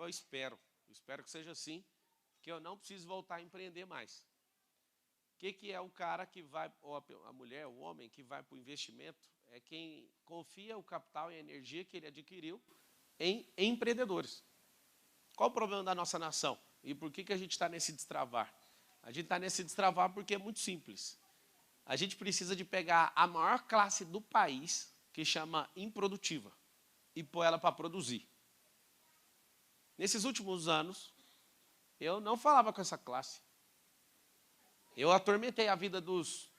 eu espero que seja assim, que eu não preciso voltar a empreender mais. O que é o cara que vai, ou a mulher, o homem que vai para o investimento? É quem confia o capital e a energia que ele adquiriu em empreendedores. Qual o problema da nossa nação? E por que a gente está nesse destravar? A gente está nesse destravar porque é muito simples. A gente precisa de pegar a maior classe do país, que chama improdutiva, e pôr ela para produzir. Nesses últimos anos, eu não falava com essa classe. Eu atormentei a vida dos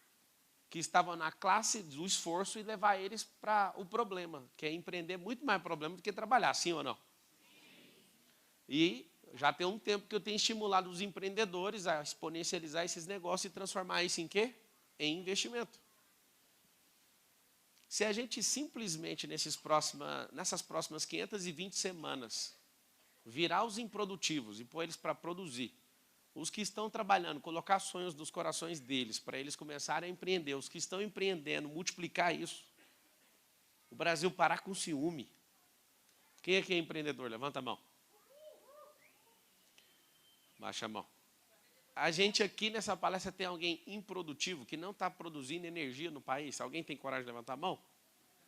que estavam na classe do esforço e levar eles para o problema, que é empreender muito mais problema do que trabalhar, sim ou não? E já tem um tempo que eu tenho estimulado os empreendedores a exponencializar esses negócios e transformar isso em quê? Em investimento. Se a gente simplesmente nessas próximas 520 semanas virar os improdutivos e pôr eles para produzir, os que estão trabalhando, colocar sonhos nos corações deles, para eles começarem a empreender, os que estão empreendendo, multiplicar isso, o Brasil parar com ciúme. Quem aqui é empreendedor? Levanta a mão. Baixa a mão. A gente aqui nessa palestra tem alguém improdutivo, que não está produzindo energia no país. Alguém tem coragem de levantar a mão?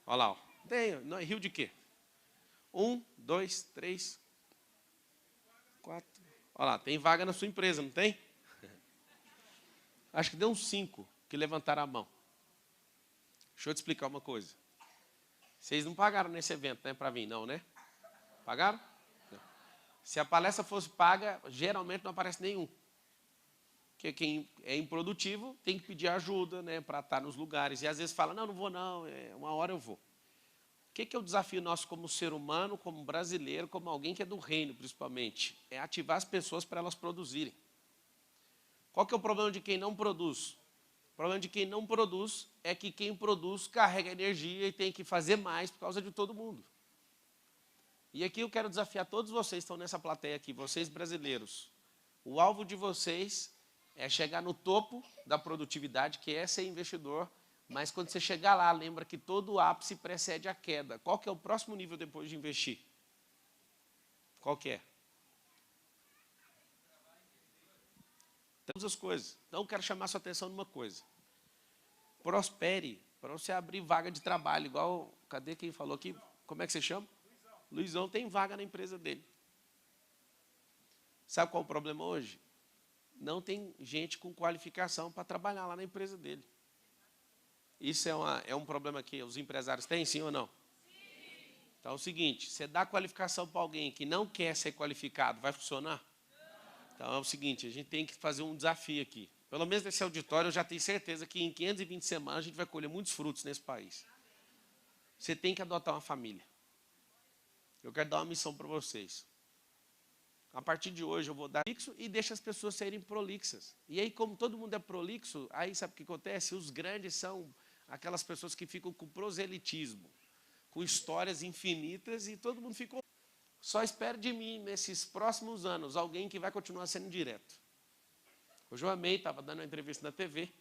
Olha lá. Ó. Tem. Não, rio de quê? 1, 2, 3, 4. Olha lá, tem vaga na sua empresa, não tem? Acho que deu uns 5 que levantaram a mão. Deixa eu te explicar uma coisa. Vocês não pagaram nesse evento, né, para vir, não, né? Pagaram? Não. Se a palestra fosse paga, geralmente não aparece nenhum. Porque quem é improdutivo tem que pedir ajuda, né, para estar nos lugares. E às vezes fala, não vou não, uma hora eu vou. O que é o desafio nosso como ser humano, como brasileiro, como alguém que é do reino, principalmente? É ativar as pessoas para elas produzirem. Qual que é o problema de quem não produz? O problema de quem não produz é que quem produz carrega energia e tem que fazer mais por causa de todo mundo. E aqui eu quero desafiar todos vocês que estão nessa plateia aqui, vocês brasileiros. O alvo de vocês é chegar no topo da produtividade, que é ser investidor, mas quando você chegar lá, lembra que todo o ápice precede a queda. Qual que é o próximo nível depois de investir? Qual que é? Temos as coisas. Então, eu quero chamar a sua atenção numa coisa. Prospere para você abrir vaga de trabalho, igual, cadê quem falou aqui? Como é que você chama? Luizão tem vaga na empresa dele. Sabe qual é o problema hoje? Não tem gente com qualificação para trabalhar lá na empresa dele. Isso é um problema que os empresários têm, sim ou não? Sim. Então é o seguinte, você dá qualificação para alguém que não quer ser qualificado, vai funcionar? Não. Então é o seguinte, a gente tem que fazer um desafio aqui. Pelo menos nesse auditório eu já tenho certeza que em 520 semanas a gente vai colher muitos frutos nesse país. Você tem que adotar uma família. Eu quero dar uma missão para vocês. A partir de hoje eu vou dar prolixo e deixa as pessoas serem prolixas. E aí, como todo mundo é prolixo, aí sabe o que acontece? Os grandes são aquelas pessoas que ficam com proselitismo, com histórias infinitas e todo mundo ficou. Só espere de mim, nesses próximos anos, alguém que vai continuar sendo direto. Hoje eu amei, estava dando uma entrevista na TV.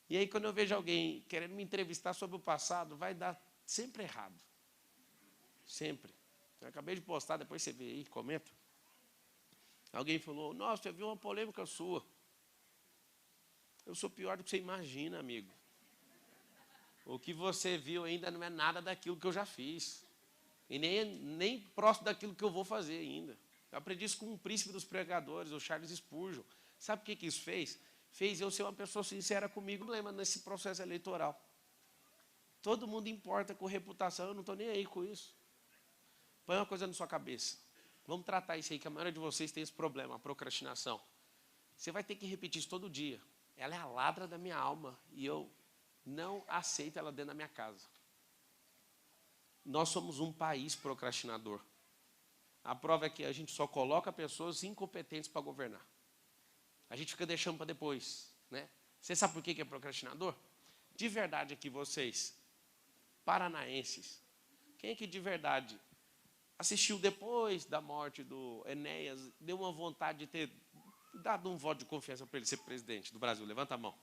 E aí, quando eu vejo alguém querendo me entrevistar sobre o passado, vai dar sempre errado. Sempre. Eu acabei de postar, depois você vê aí, comenta. Alguém falou, nossa, eu vi uma polêmica sua. Eu sou pior do que você imagina, amigo. O que você viu ainda não é nada daquilo que eu já fiz. E nem próximo daquilo que eu vou fazer ainda. Eu aprendi isso com um príncipe dos pregadores, o Charles Spurgeon. Sabe o que isso fez? Fez eu ser uma pessoa sincera comigo, problema nesse processo eleitoral. Todo mundo importa com reputação, eu não estou nem aí com isso. Põe uma coisa na sua cabeça. Vamos tratar isso aí, que a maioria de vocês tem esse problema, a procrastinação. Você vai ter que repetir isso todo dia. Ela é a ladra da minha alma e eu não aceito ela dentro da minha casa. Nós somos um país procrastinador. A prova é que a gente só coloca pessoas incompetentes para governar. A gente fica deixando para depois, né? Você sabe por que é procrastinador? De verdade aqui, vocês, paranaenses, quem é que de verdade assistiu depois da morte do Enéas, deu uma vontade de ter dado um voto de confiança para ele ser presidente do Brasil? Levanta a mão.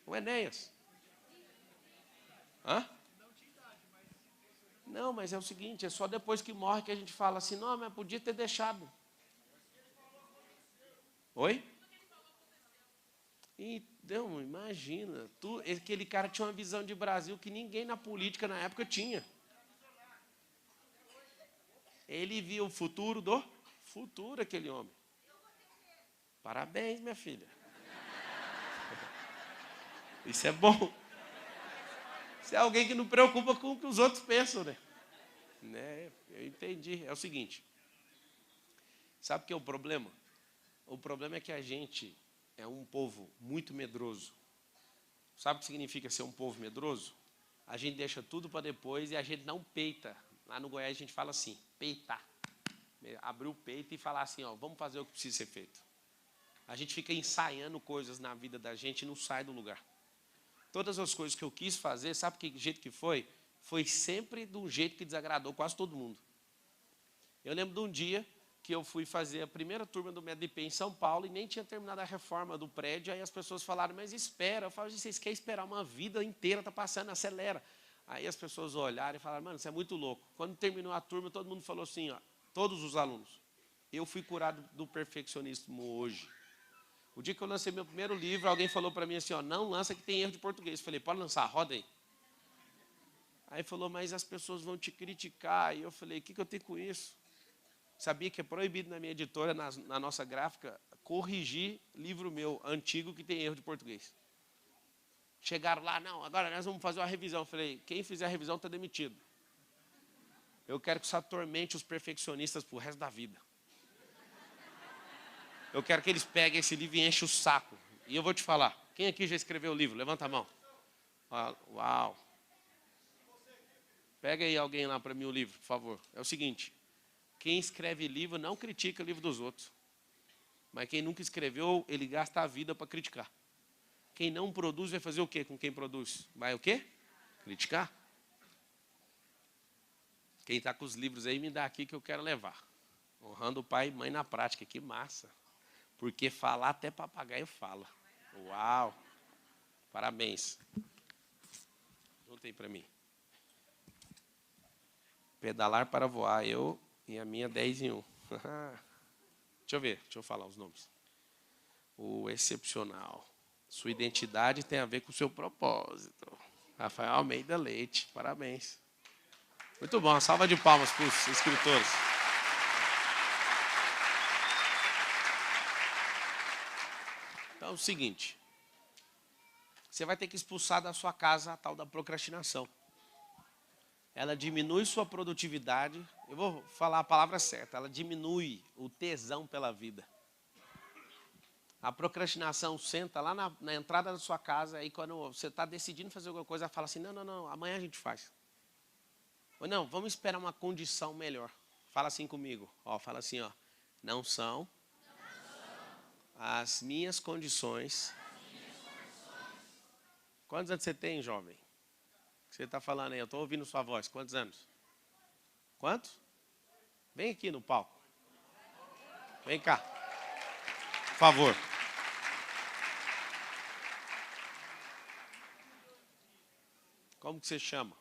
O Enéas. Hã? Não, mas é o seguinte, é só depois que morre que a gente fala assim, não, mas podia ter deixado. Oi? Então, imagina, aquele cara tinha uma visão de Brasil que ninguém na política na época tinha. Ele via o futuro do futuro, aquele homem. Parabéns, minha filha. Isso é bom. Isso é alguém que não preocupa com o que os outros pensam, né? Eu entendi. É o seguinte. Sabe o que é o problema? O problema é que a gente é um povo muito medroso. Sabe o que significa ser um povo medroso? A gente deixa tudo para depois e a gente não peita. Lá no Goiás a gente fala assim, peitar. Abrir o peito e falar assim, ó, vamos fazer o que precisa ser feito. A gente fica ensaiando coisas na vida da gente e não sai do lugar. Todas as coisas que eu quis fazer, sabe que jeito que foi? Foi sempre de um jeito que desagradou quase todo mundo. Eu lembro de um dia que eu fui fazer a primeira turma do MEDP em São Paulo e nem tinha terminado a reforma do prédio, aí as pessoas falaram, mas espera. Eu falei, vocês querem esperar uma vida inteira, está passando, acelera. Aí as pessoas olharam e falaram, mano, isso é muito louco. Quando terminou a turma, todo mundo falou assim, ó, todos os alunos, eu fui curado do perfeccionismo hoje. O dia que eu lancei meu primeiro livro, alguém falou para mim assim, ó, não lança que tem erro de português. Eu falei, pode lançar, roda aí. Aí falou, mas as pessoas vão te criticar. E eu falei, o que eu tenho com isso? Sabia que é proibido na minha editora, na nossa gráfica, corrigir livro meu antigo que tem erro de português. Chegaram lá, não, agora nós vamos fazer uma revisão. Eu falei, quem fizer a revisão está demitido. Eu quero que isso atormente os perfeccionistas para o resto da vida. Eu quero que eles peguem esse livro e enchem o saco. E eu vou te falar, quem aqui já escreveu o livro? Levanta a mão. Uau. Pega aí alguém lá para mim o livro, por favor. É o seguinte, quem escreve livro não critica o livro dos outros. Mas quem nunca escreveu, ele gasta a vida para criticar. Quem não produz vai fazer o quê com quem produz? Vai o quê? Criticar. Quem está com os livros aí, me dá aqui que eu quero levar. Honrando o pai e mãe na prática, que massa. Porque falar até papagaio fala. Uau! Parabéns. Junta aí para mim. Pedalar para voar, eu e a minha 10 em 1. Deixa eu falar os nomes. O excepcional. Sua identidade tem a ver com o seu propósito. Rafael Almeida Leite, parabéns. Muito bom, uma salva de palmas para os escritores. Então é o seguinte, você vai ter que expulsar da sua casa a tal da procrastinação. Ela diminui sua produtividade, eu vou falar a palavra certa, ela diminui o tesão pela vida. A procrastinação senta lá na entrada da sua casa, aí quando você está decidindo fazer alguma coisa, ela fala assim, não, amanhã a gente faz. Ou não, vamos esperar uma condição melhor. Fala assim comigo, fala assim, não são as minhas condições. Quantos anos você tem, jovem? Você está falando aí, eu estou ouvindo sua voz. Quantos anos? Quantos? Vem aqui no palco. Vem cá. Por favor. Como que você chama?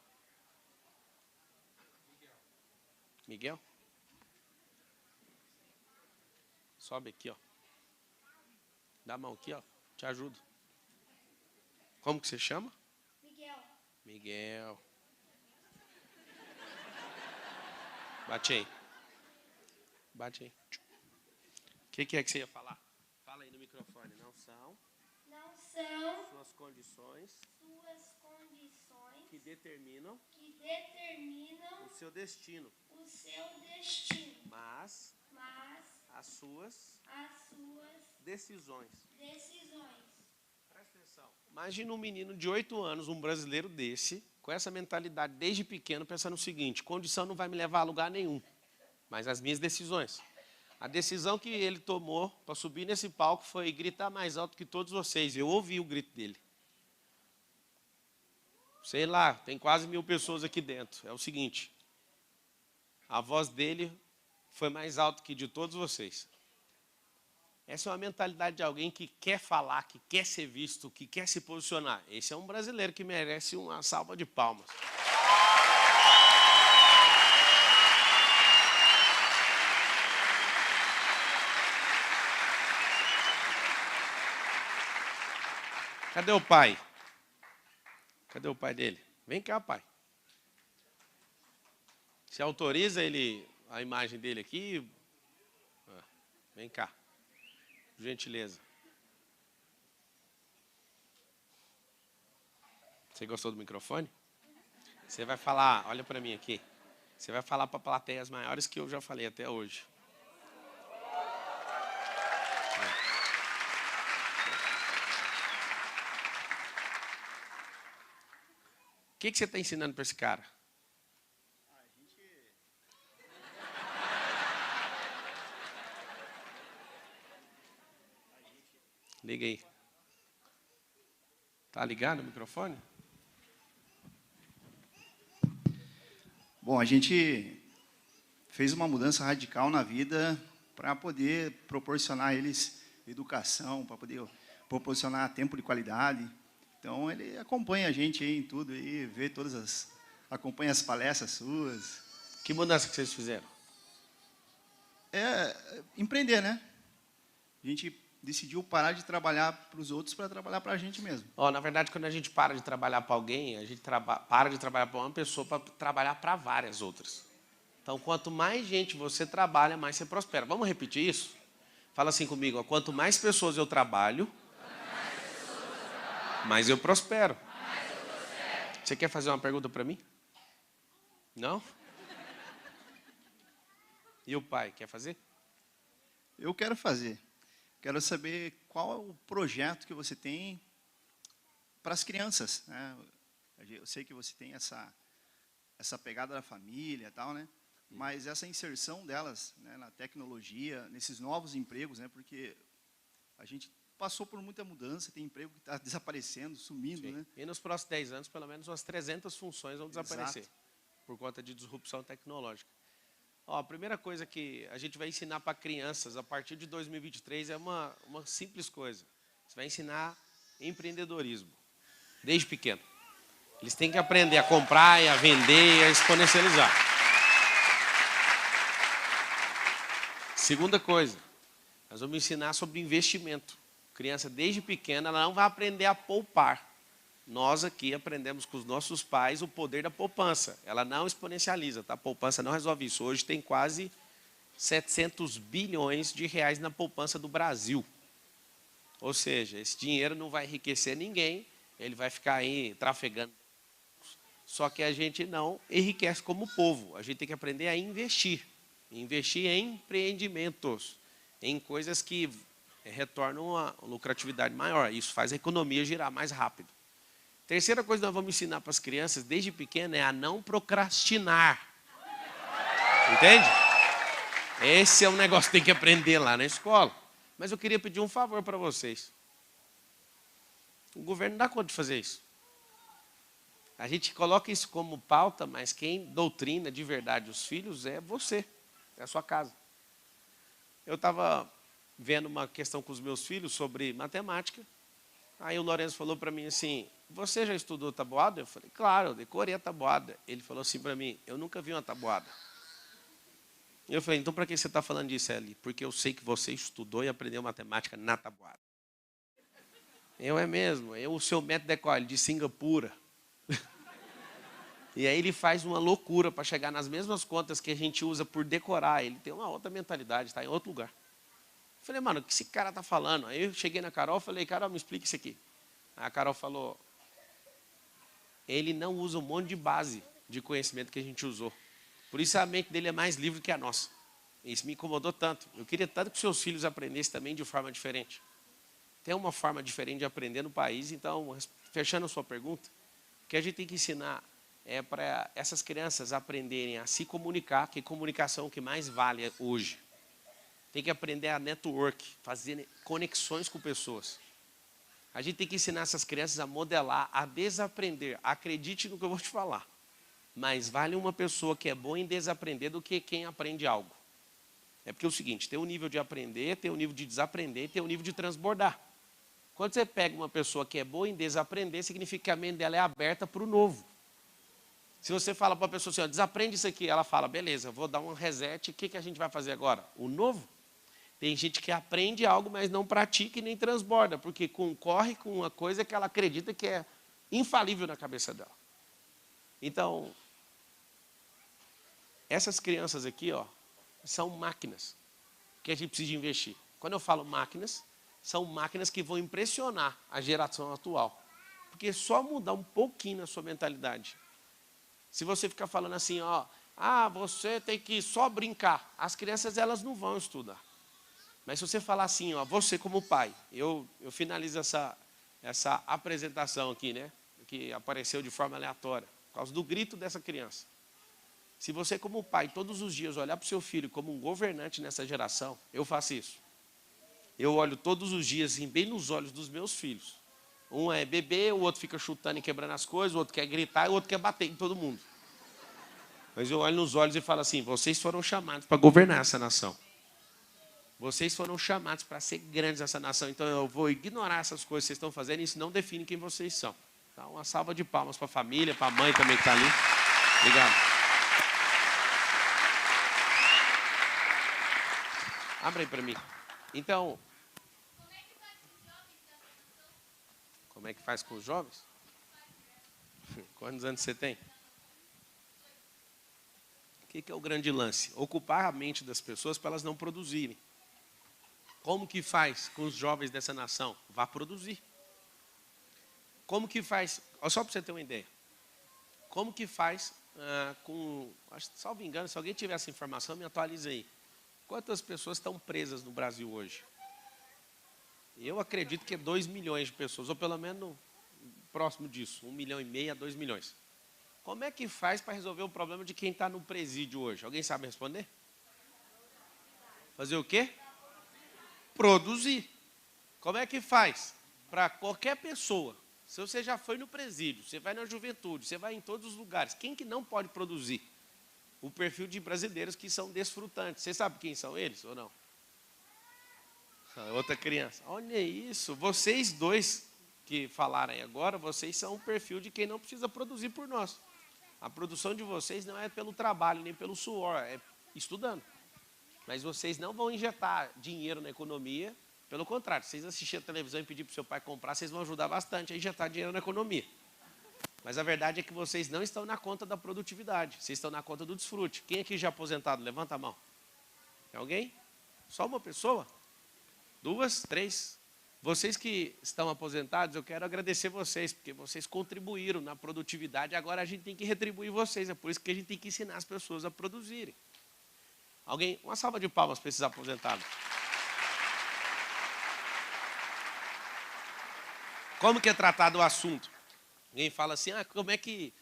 Miguel? Sobe aqui, Dá a mão aqui, Te ajudo. Como que você chama? Miguel. Bate aí. O que é que você ia falar? Fala aí no microfone. Não são suas condições que determinam o seu destino. Mas as suas decisões. Presta atenção. Imagina um menino de 8 anos, um brasileiro desse, com essa mentalidade desde pequeno, pensando o seguinte, condição não vai me levar a lugar nenhum, mas as minhas decisões. A decisão que ele tomou para subir nesse palco foi gritar mais alto que todos vocês. Eu ouvi o grito dele. Sei lá, tem quase 1000 pessoas aqui dentro. É o seguinte, a voz dele foi mais alta que de todos vocês. Essa é uma mentalidade de alguém que quer falar, que quer ser visto, que quer se posicionar. Esse é um brasileiro que merece uma salva de palmas. Cadê o pai? Cadê o pai dele? Vem cá, pai. Você autoriza ele, a imagem dele aqui? Vem cá. Por gentileza. Você gostou do microfone? Você vai falar, olha para mim aqui. Você vai falar para plateias maiores que eu já falei até hoje. O que você está ensinando para esse cara? Liga aí. Tá ligado o microfone? Bom, a gente fez uma mudança radical na vida para poder proporcionar a eles educação, para poder proporcionar tempo de qualidade. Então, ele acompanha a gente aí em tudo, aí, vê acompanha as palestras suas. Que mudança que vocês fizeram? Empreender, né? A gente decidiu parar de trabalhar para os outros para trabalhar para a gente mesmo. Na verdade, quando a gente para de trabalhar para alguém, a gente para de trabalhar para uma pessoa para trabalhar para várias outras. Então, quanto mais gente você trabalha, mais você prospera. Vamos repetir isso? Fala assim comigo, ó, quanto mais pessoas eu trabalho, mais eu prospero. Você quer fazer uma pergunta para mim? Não? E o pai, quer fazer? Eu quero fazer. Quero saber qual é o projeto que você tem para as crianças, né? Eu sei que você tem essa pegada da família e tal, né? Mas essa inserção delas, né, na tecnologia, nesses novos empregos, né? Porque a gente passou por muita mudança, tem emprego que está desaparecendo, sumindo, Sim. né? E nos próximos 10 anos, pelo menos umas 300 funções vão desaparecer. Exato. Por conta de disrupção tecnológica. A primeira coisa que a gente vai ensinar para crianças a partir de 2023 é uma simples coisa. Você vai ensinar empreendedorismo, desde pequeno. Eles têm que aprender a comprar, e a vender, e a exponencializar. Segunda coisa, nós vamos ensinar sobre investimento. Criança, desde pequena, ela não vai aprender a poupar. Nós aqui aprendemos com os nossos pais o poder da poupança. Ela não exponencializa, tá? A poupança não resolve isso. Hoje tem quase 700 bilhões de reais na poupança do Brasil. Ou seja, esse dinheiro não vai enriquecer ninguém, ele vai ficar aí trafegando. Só que a gente não enriquece como povo. A gente tem que aprender a investir. Investir em empreendimentos, em coisas que retornam uma lucratividade maior. Isso faz a economia girar mais rápido. Terceira coisa que nós vamos ensinar para as crianças desde pequena é a não procrastinar. Entende? Esse é um negócio que tem que aprender lá na escola. Mas eu queria pedir um favor para vocês. O governo não dá conta de fazer isso. A gente coloca isso como pauta, mas quem doutrina de verdade os filhos é você, é a sua casa. Eu estava vendo uma questão com os meus filhos sobre matemática. Aí o Lourenço falou para mim assim, você já estudou tabuada? Eu falei, claro, eu decorei a tabuada. Ele falou assim para mim, eu nunca vi uma tabuada. Eu falei, então para que você está falando disso, Eli? Porque eu sei que você estudou e aprendeu matemática na tabuada. É mesmo, o seu método é qual? Ele de Singapura. E aí ele faz uma loucura para chegar nas mesmas contas que a gente usa por decorar. Ele tem uma outra mentalidade, está em outro lugar. Eu falei, mano, o que esse cara está falando? Aí eu cheguei na Carol e falei, Carol, me explica isso aqui. Aí a Carol falou, ele não usa um monte de base de conhecimento que a gente usou. Por isso a mente dele é mais livre que a nossa. Isso me incomodou tanto. Eu queria tanto que seus filhos aprendessem também de forma diferente. Tem uma forma diferente de aprender no país, então, fechando a sua pergunta, o que a gente tem que ensinar é para essas crianças aprenderem a se comunicar, que comunicação é o que mais vale hoje. Tem que aprender a network, fazer conexões com pessoas. A gente tem que ensinar essas crianças a modelar, a desaprender. Acredite no que eu vou te falar. Mas vale uma pessoa que é boa em desaprender do que quem aprende algo. É porque é o seguinte, tem um nível de aprender, tem um nível de desaprender, tem um nível de transbordar. Quando você pega uma pessoa que é boa em desaprender, significa que a mente dela é aberta para o novo. Se você fala para a pessoa assim, ó, desaprende isso aqui, ela fala, beleza, vou dar um reset, o que a gente vai fazer agora? O novo? Tem gente que aprende algo, mas não pratica e nem transborda, porque concorre com uma coisa que ela acredita que é infalível na cabeça dela. Então, essas crianças aqui, ó, são máquinas que a gente precisa investir. Quando eu falo máquinas, são máquinas que vão impressionar a geração atual. Porque só mudar um pouquinho na sua mentalidade. Se você ficar falando assim, ó, você tem que só brincar, as crianças elas não vão estudar. Mas se você falar assim, ó, você como pai, eu finalizo essa apresentação aqui, né, que apareceu de forma aleatória, por causa do grito dessa criança. Se você como pai, todos os dias, olhar para o seu filho como um governante nessa geração, eu faço isso. Eu olho todos os dias, assim, bem nos olhos dos meus filhos. Um é bebê, o outro fica chutando e quebrando as coisas, o outro quer gritar e o outro quer bater em todo mundo. Mas eu olho nos olhos e falo assim, vocês foram chamados para governar essa nação. Vocês foram chamados para ser grandes nessa nação. Então eu vou ignorar essas coisas que vocês estão fazendo, e isso não define quem vocês são. Então, uma salva de palmas para a família, para a mãe também que está ali. Obrigado. Abre aí para mim. Então, como é que faz com os jovens? Quantos anos você tem? O que é o grande lance? Ocupar a mente das pessoas para elas não produzirem. Como que faz com os jovens dessa nação? Vá produzir. Como que faz? Só para você ter uma ideia. Como que faz salvo engano, se alguém tiver essa informação, me atualize aí. Quantas pessoas estão presas no Brasil hoje? Eu acredito que é 2 milhões de pessoas, ou pelo menos próximo disso, 1,5 milhão a 2 milhões. Como é que faz para resolver o problema de quem está no presídio hoje? Alguém sabe responder? Fazer o quê? Produzir. Como é que faz? Para qualquer pessoa. Se você já foi no presídio, você vai na juventude, você vai em todos os lugares. Quem que não pode produzir? O perfil de brasileiros que são desfrutantes. Você sabe quem são eles ou não? Outra criança. Olha isso. Vocês dois que falaram aí agora, vocês são um perfil de quem não precisa produzir por nós. A produção de vocês não é pelo trabalho, nem pelo suor, é estudando. Mas vocês não vão injetar dinheiro na economia. Pelo contrário, se vocês assistirem a televisão e pedir para o seu pai comprar, vocês vão ajudar bastante a injetar dinheiro na economia. Mas a verdade é que vocês não estão na conta da produtividade. Vocês estão na conta do desfrute. Quem aqui já é aposentado? Levanta a mão. Tem alguém? Só uma pessoa? 2, 3. Vocês que estão aposentados, eu quero agradecer vocês, porque vocês contribuíram na produtividade. Agora a gente tem que retribuir vocês. É por isso que a gente tem que ensinar as pessoas a produzirem. Alguém? Uma salva de palmas para esses aposentados. Como que é tratado o assunto? Alguém fala assim, como é que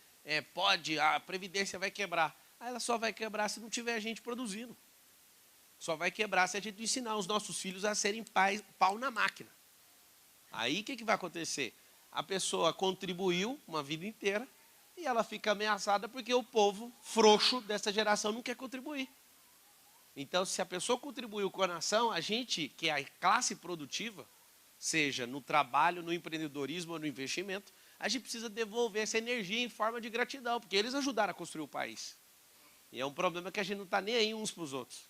pode, a Previdência vai quebrar. Ela só vai quebrar se não tiver gente produzindo. Só vai quebrar se a gente ensinar os nossos filhos a serem pau na máquina. Aí o que vai acontecer? A pessoa contribuiu uma vida inteira e ela fica ameaçada porque o povo frouxo dessa geração não quer contribuir. Então, se a pessoa contribuiu com a nação, a gente, que é a classe produtiva, seja no trabalho, no empreendedorismo ou no investimento, a gente precisa devolver essa energia em forma de gratidão, porque eles ajudaram a construir o país. E é um problema que a gente não está nem aí uns para os outros.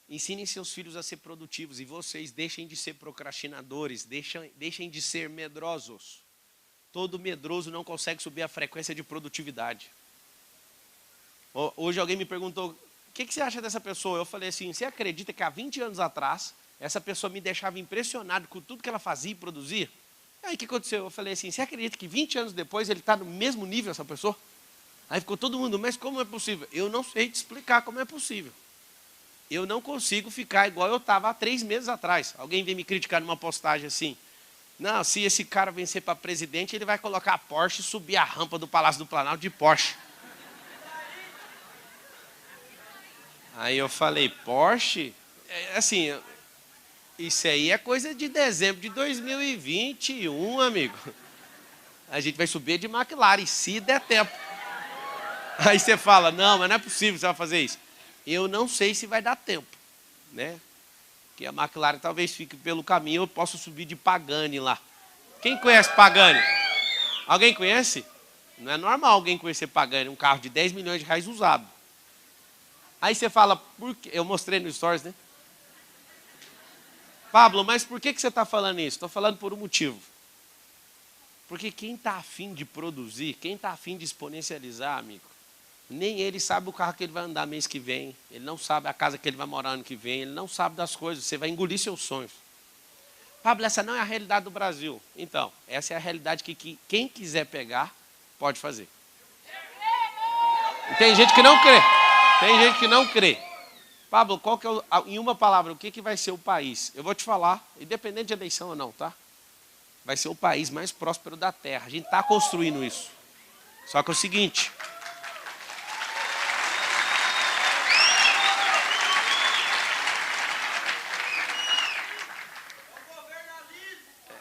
Ensinem seus filhos a ser produtivos e vocês deixem de ser procrastinadores, deixem de ser medrosos. Todo medroso não consegue subir a frequência de produtividade. Hoje alguém me perguntou, o que você acha dessa pessoa? Eu falei assim, você acredita que há 20 anos atrás, essa pessoa me deixava impressionado com tudo que ela fazia e produzia? Aí o que aconteceu? Eu falei assim, você acredita que 20 anos depois ele está no mesmo nível, essa pessoa? Aí ficou todo mundo, mas como é possível? Eu não sei te explicar como é possível. Eu não consigo ficar igual eu estava há 3 meses atrás. Alguém vem me criticar numa postagem assim, não, se esse cara vencer para presidente, ele vai colocar a Porsche e subir a rampa do Palácio do Planalto de Porsche. Aí eu falei, Porsche? Assim, isso aí é coisa de dezembro de 2021, amigo. A gente vai subir de McLaren, se der tempo. Aí você fala, não, mas não é possível você vai fazer isso. Eu não sei se vai dar tempo, né? Porque a McLaren talvez fique pelo caminho, eu posso subir de Pagani lá. Quem conhece Pagani? Alguém conhece? Não é normal alguém conhecer Pagani, um carro de 10 milhões de reais usado. Aí você fala, por quê? Eu mostrei no Stories, né? Pablo, mas por que você está falando isso? Estou falando por um motivo. Porque quem está afim de produzir, quem está afim de exponencializar, amigo, nem ele sabe o carro que ele vai andar mês que vem, ele não sabe a casa que ele vai morar ano que vem, ele não sabe das coisas, você vai engolir seus sonhos. Pablo, essa não é a realidade do Brasil. Então, essa é a realidade que quem quiser pegar, pode fazer. E tem gente que não crê. Tem gente que não crê. Pablo, qual que é em uma palavra, o que vai ser o país? Eu vou te falar, independente de eleição ou não, tá? Vai ser o país mais próspero da Terra. A gente está construindo isso. Só que é o seguinte.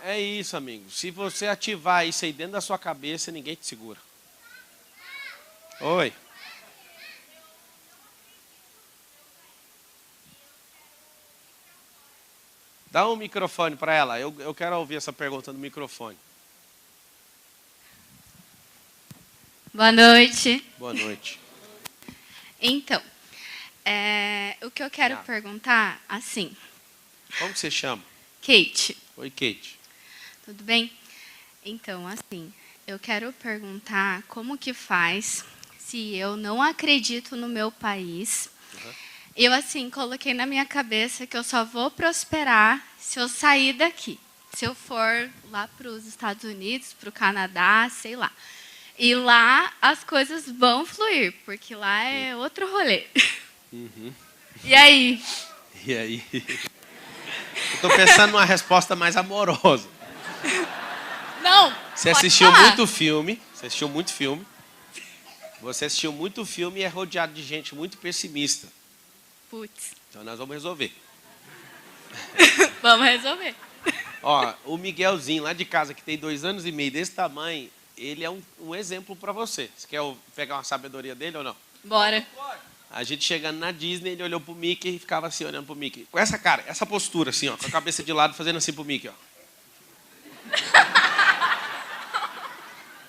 É isso, amigo. Se você ativar isso aí dentro da sua cabeça, ninguém te segura. Oi. Dá um microfone para ela. Eu quero ouvir essa pergunta no microfone. Boa noite. Boa noite. Então, o que eu quero perguntar, assim... Como que você chama? Kate. Oi, Kate. Tudo bem? Então, assim, eu quero perguntar como que faz se eu não acredito no meu país. Eu, assim, coloquei na minha cabeça que eu só vou prosperar se eu sair daqui. Se eu for lá para os Estados Unidos, para o Canadá, sei lá. E lá as coisas vão fluir, porque lá é outro rolê. Uhum. E aí? E aí? Eu estou pensando numa resposta mais amorosa. Não, Você assistiu muito filme. Você assistiu muito filme. Você assistiu muito filme e é rodeado de gente muito pessimista. Putz. Então nós vamos resolver. Vamos resolver. Ó, o Miguelzinho lá de casa, que tem 2 anos e meio desse tamanho, ele é um exemplo para você. Você quer pegar uma sabedoria dele ou não? Bora. A gente chegando na Disney, ele olhou pro Mickey e ficava assim, olhando pro Mickey. Com essa cara, essa postura assim, ó, com a cabeça de lado, fazendo assim pro Mickey, ó.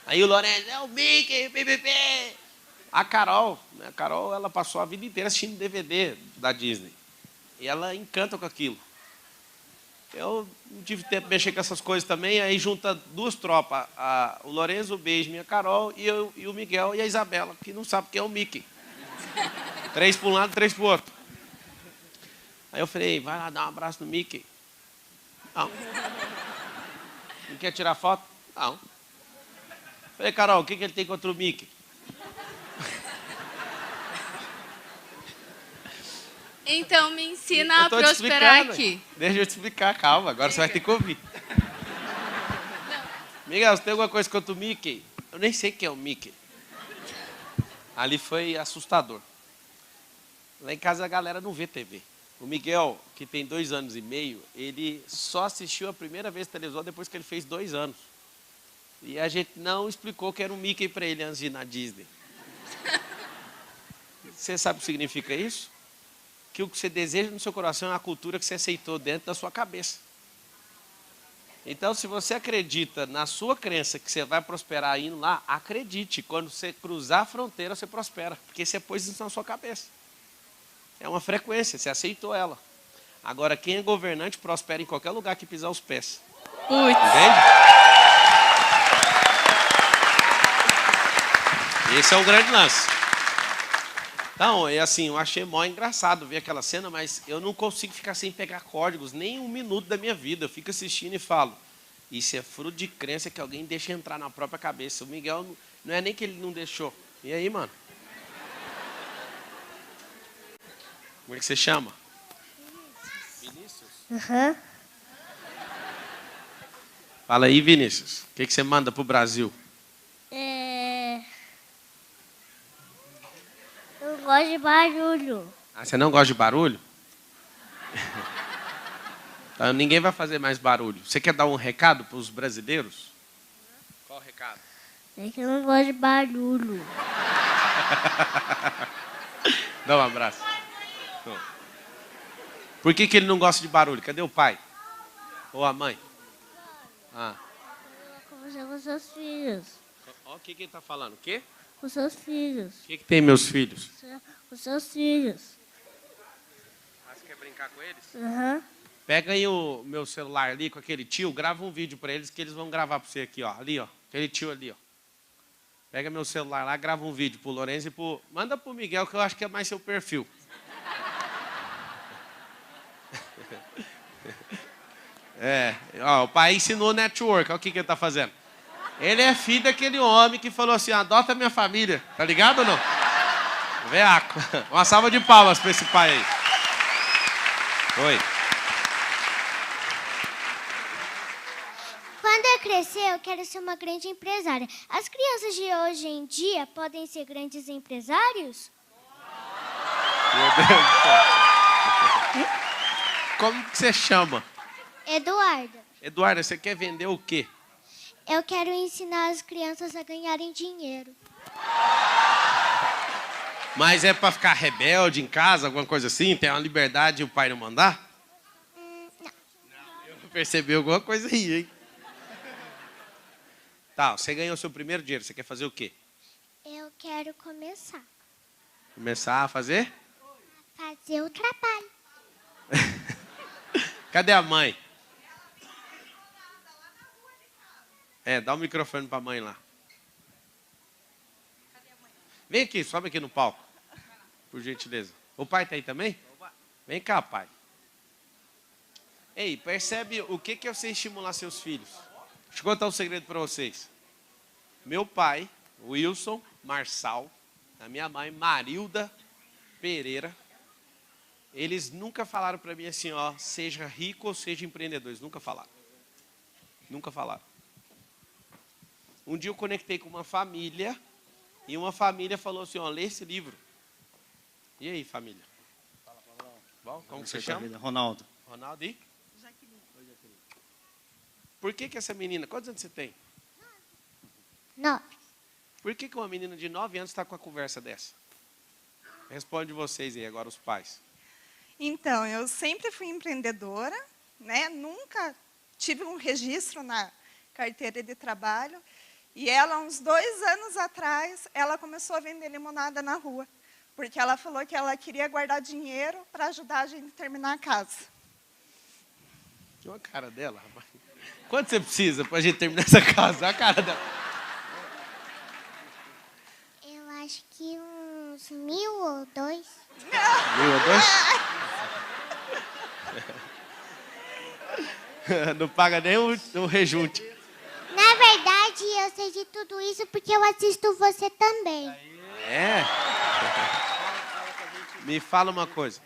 Aí o Lourenço, é o Mickey, PPP. A Carol, ela passou a vida inteira assistindo DVD da Disney. E ela encanta com aquilo. Eu não tive tempo de mexer com essas coisas também, aí junta 2 tropas, o Lourenço, o Beijo, a Carol, e o Miguel e a Isabela, que não sabe quem é o Mickey. 3 para um lado, 3 para o outro. Aí eu falei, vai lá dar um abraço no Mickey. Não. Não quer tirar foto? Não. Falei, Carol, o que ele tem contra o Mickey? Então me ensina a prosperar aqui. Deixa eu te explicar, calma, agora você vai ter que ouvir. Miguel, você tem alguma coisa contra o Mickey? Eu nem sei quem é o Mickey. Ali foi assustador. Lá em casa a galera não vê TV. O Miguel, que tem 2 anos e meio, ele só assistiu a primeira vez televisão depois que ele fez 2 anos. E a gente não explicou que era um Mickey para ele antes de ir na Disney. Você sabe o que significa isso? Que o que você deseja no seu coração é a cultura que você aceitou dentro da sua cabeça. Então, se você acredita na sua crença que você vai prosperar indo lá, acredite. Quando você cruzar a fronteira, você prospera. Porque você pôs isso na sua cabeça. É uma frequência, você aceitou ela. Agora, quem é governante prospera em qualquer lugar que pisar os pés. Putz. Entende? Esse é o grande lance. Então, é assim, eu achei mó engraçado ver aquela cena, mas eu não consigo ficar sem pegar códigos nem 1 minuto da minha vida. Eu fico assistindo e falo, isso é fruto de crença que alguém deixa entrar na própria cabeça. O Miguel, não é nem que ele não deixou. E aí, mano? Como é que você chama? Vinícius? Aham. Fala aí, Vinícius. O que você manda pro Brasil? Eu não gosto de barulho. Ah, você não gosta de barulho? Então, ninguém vai fazer mais barulho. Você quer dar um recado para os brasileiros? Qual o recado? É que eu não gosto de barulho. Dá um abraço. Por que ele não gosta de barulho? Cadê o pai? Ou a mãe? Ah. Conversar com seus filhos. Ó, o que ele está falando? O quê? Com seus filhos. O que tem meus filhos? Com seus filhos. Ah, você quer brincar com eles? Aham. Pega aí o meu celular ali com aquele tio, grava um vídeo para eles que eles vão gravar para você aqui, ó. Ali, ó. Aquele tio ali, ó. Pega meu celular lá, grava um vídeo pro Lourenço e pro... Manda pro Miguel, que eu acho que é mais seu perfil. Ó, o pai ensinou network. Olha o que ele tá fazendo. Ele é filho daquele homem que falou assim, adota minha família. Tá ligado ou não? Veaco. Uma salva de palmas para esse pai aí. Oi. Quando eu crescer, eu quero ser uma grande empresária. As crianças de hoje em dia podem ser grandes empresários? Meu Deus do céu. Como que você chama? Eduarda, Eduarda, você quer vender o quê? eu quero ensinar as crianças a ganharem dinheiro. Mas é para ficar rebelde em casa, alguma coisa assim? Tem uma liberdade e o pai não mandar? Não. Eu percebi alguma coisa aí, hein? Tá, você ganhou seu primeiro dinheiro. Você quer fazer o quê? Eu quero começar. Começar a fazer? Fazer o trabalho. Cadê a mãe? Dá o microfone para a mãe lá. Vem aqui, sobe aqui no palco. Por gentileza. O pai tá aí também? Vem cá, pai. Ei, percebe o que é você estimular seus filhos? Deixa eu contar um segredo para vocês. Meu pai, Wilson Marçal, a minha mãe, Marilda Pereira, eles nunca falaram para mim assim, ó, seja rico ou seja empreendedor. Eles nunca falaram. Nunca falaram. Um dia eu conectei com uma família e uma família falou assim, ó, lê esse livro. E aí, família? Bom, como que você chama? Ronaldo. Ronaldo e? Jaqueline. Por que essa menina, quantos anos você tem? 9. Por que uma menina de 9 anos está com a conversa dessa? Responde vocês aí agora, os pais. Então, eu sempre fui empreendedora, né? Nunca tive um registro na carteira de trabalho. E ela, uns 2 anos atrás, ela começou a vender limonada na rua. Porque ela falou que ela queria guardar dinheiro para ajudar a gente a terminar a casa. Olha a cara dela, rapaz. Quanto você precisa para a gente terminar essa casa? Olha a cara dela. Eu acho que uns 1.000 ou 2. 1.000 ou 2? Não paga nem o rejunte. Na verdade, eu sei de tudo isso porque eu assisto você também. É? Me fala uma coisa.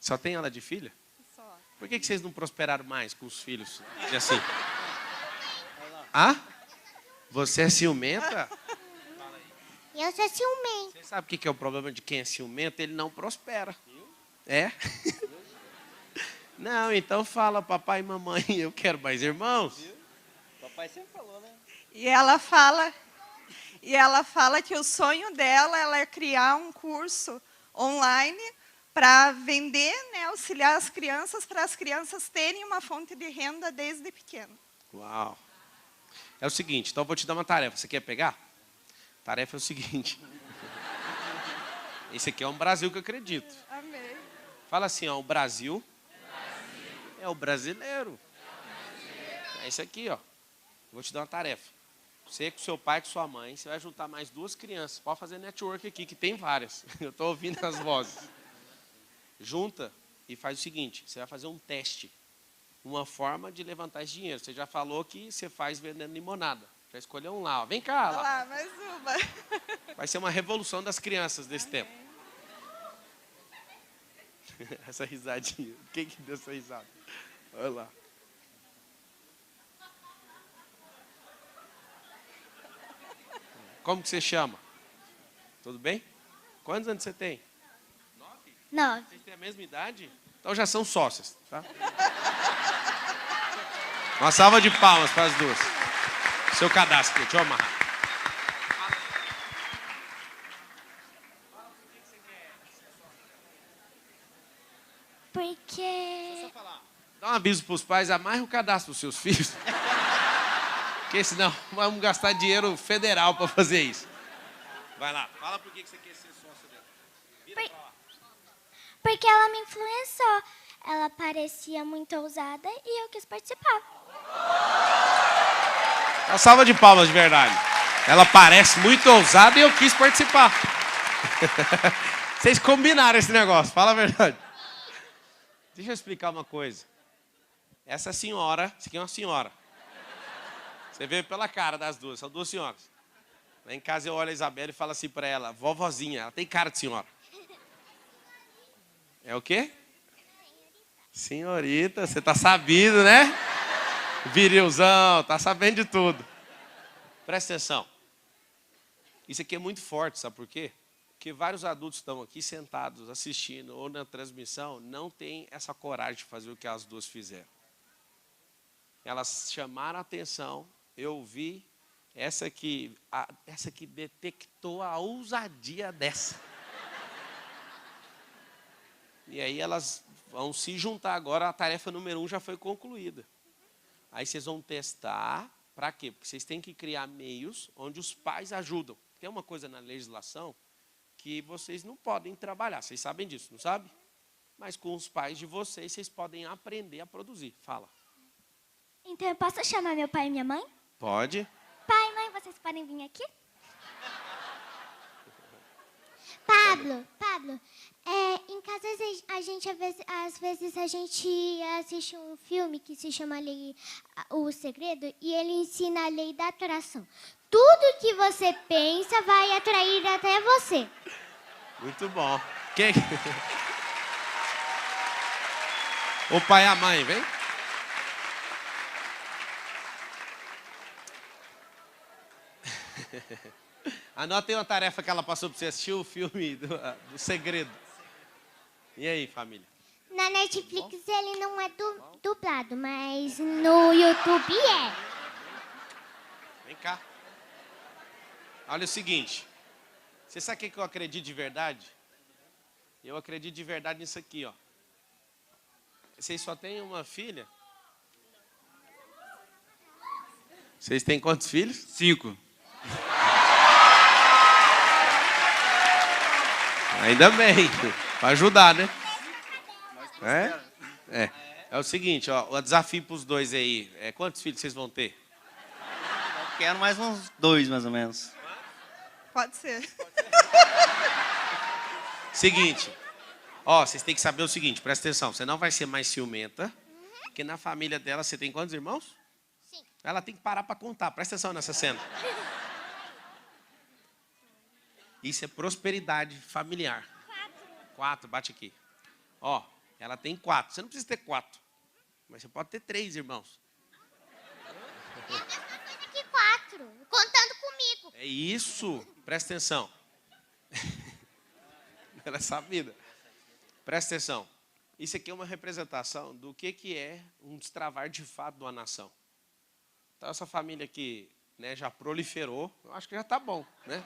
Só tem ela de filha? Só. Por que vocês não prosperaram mais com os filhos? Assim? Ah? Você é ciumenta? Eu sou ciumenta. Você sabe o que é o problema de quem é ciumento? Ele não prospera. É? Não, então fala, papai e mamãe, eu quero mais irmãos. Papai sempre falou, né? E ela fala que o sonho dela ela é criar um curso online para vender, né, auxiliar as crianças, para as crianças terem uma fonte de renda desde pequeno. Uau. É o seguinte, então eu vou te dar uma tarefa. Você quer pegar? A tarefa é o seguinte. Esse aqui é um Brasil que eu acredito. Amém. Fala assim, ó, o Brasil é o brasileiro. É isso aqui, ó. Vou te dar uma tarefa. Você com seu pai, com sua mãe, você vai juntar mais 2 crianças. Pode fazer network aqui, que tem várias. Eu estou ouvindo as vozes. Junta e faz o seguinte, você vai fazer um teste. Uma forma de levantar esse dinheiro. Você já falou que você faz vendendo limonada. Já escolheu um lá, ó. Vem cá, Olha lá. lá, mais uma. Vai ser uma revolução das crianças desse tempo. Essa risadinha. Quem que deu essa risada? Olha lá. Como que você chama? Tudo bem? Quantos anos você tem? 9. Vocês têm a mesma idade? Então já são sócias, tá? Uma salva de palmas para as duas. Seu cadastro aqui, deixa eu amarrar. Porque... Dá um aviso para os pais, amarre o cadastro dos seus filhos. Porque senão vamos gastar dinheiro federal para fazer isso. Vai lá, fala por que você quer ser sócio dela. Vira pra lá. Porque ela me influenciou. Ela parecia muito ousada e eu quis participar. Uma salva de palmas de verdade. Ela parece muito ousada e eu quis participar. Vocês combinaram esse negócio, fala a verdade. Deixa eu explicar uma coisa. Essa senhora, isso aqui é uma senhora. Você vê pela cara das duas, são duas senhoras. Lá em casa eu olho a Isabela e falo assim para ela, vovozinha, ela tem cara de senhora. É o quê? Senhorita, você tá sabido, né? Virilzão, tá sabendo de tudo. Presta atenção. Isso aqui é muito forte, sabe por quê? Porque vários adultos estão aqui sentados, assistindo, ou na transmissão, não têm essa coragem de fazer o que as duas fizeram. Elas chamaram a atenção, eu vi, essa que detectou a ousadia dessa. E aí elas vão se juntar agora, a tarefa número 1 já foi concluída. Aí vocês vão testar, para quê? Porque vocês têm que criar meios onde os pais ajudam. Tem uma coisa na legislação que vocês não podem trabalhar, vocês sabem disso, não sabem? Mas com os pais de vocês, vocês podem aprender a produzir. Fala. Então eu posso chamar meu pai e minha mãe? Pode. Pai, mãe, vocês podem vir aqui? Pablo, em casa a gente às vezes a gente assiste um filme que se chama O Segredo e ele ensina a lei da atração. Tudo que você pensa vai atrair até você. Muito bom. Quem? O pai e a mãe, vem. Anotem uma tarefa que ela passou para você assistir o filme do Segredo. E aí, família? Na Netflix ele não é dublado, mas no YouTube é. Vem cá. Olha o seguinte. Você sabe o que eu acredito de verdade? Eu acredito de verdade nisso aqui, ó. Vocês só têm uma filha? Vocês têm quantos filhos? 5. Ainda bem, para ajudar, né? É o seguinte, ó, o desafio para os dois aí, quantos filhos vocês vão ter? Eu quero mais uns 2, mais ou menos. Pode ser. Seguinte, ó, vocês têm que saber o seguinte, presta atenção, você não vai ser mais ciumenta, porque na família dela você tem quantos irmãos? 5. Ela tem que parar para contar, presta atenção nessa cena. Isso é prosperidade familiar. 4, bate aqui. Ó, ela tem 4. Você não precisa ter 4. Mas você pode ter 3 irmãos. Aqui 4, contando comigo. É isso. Presta atenção. Ela é sabida. Presta atenção. Isso aqui é uma representação do que é um destravar de fato de uma nação. Então, essa família aqui, né, já proliferou. Eu acho que já está bom, né?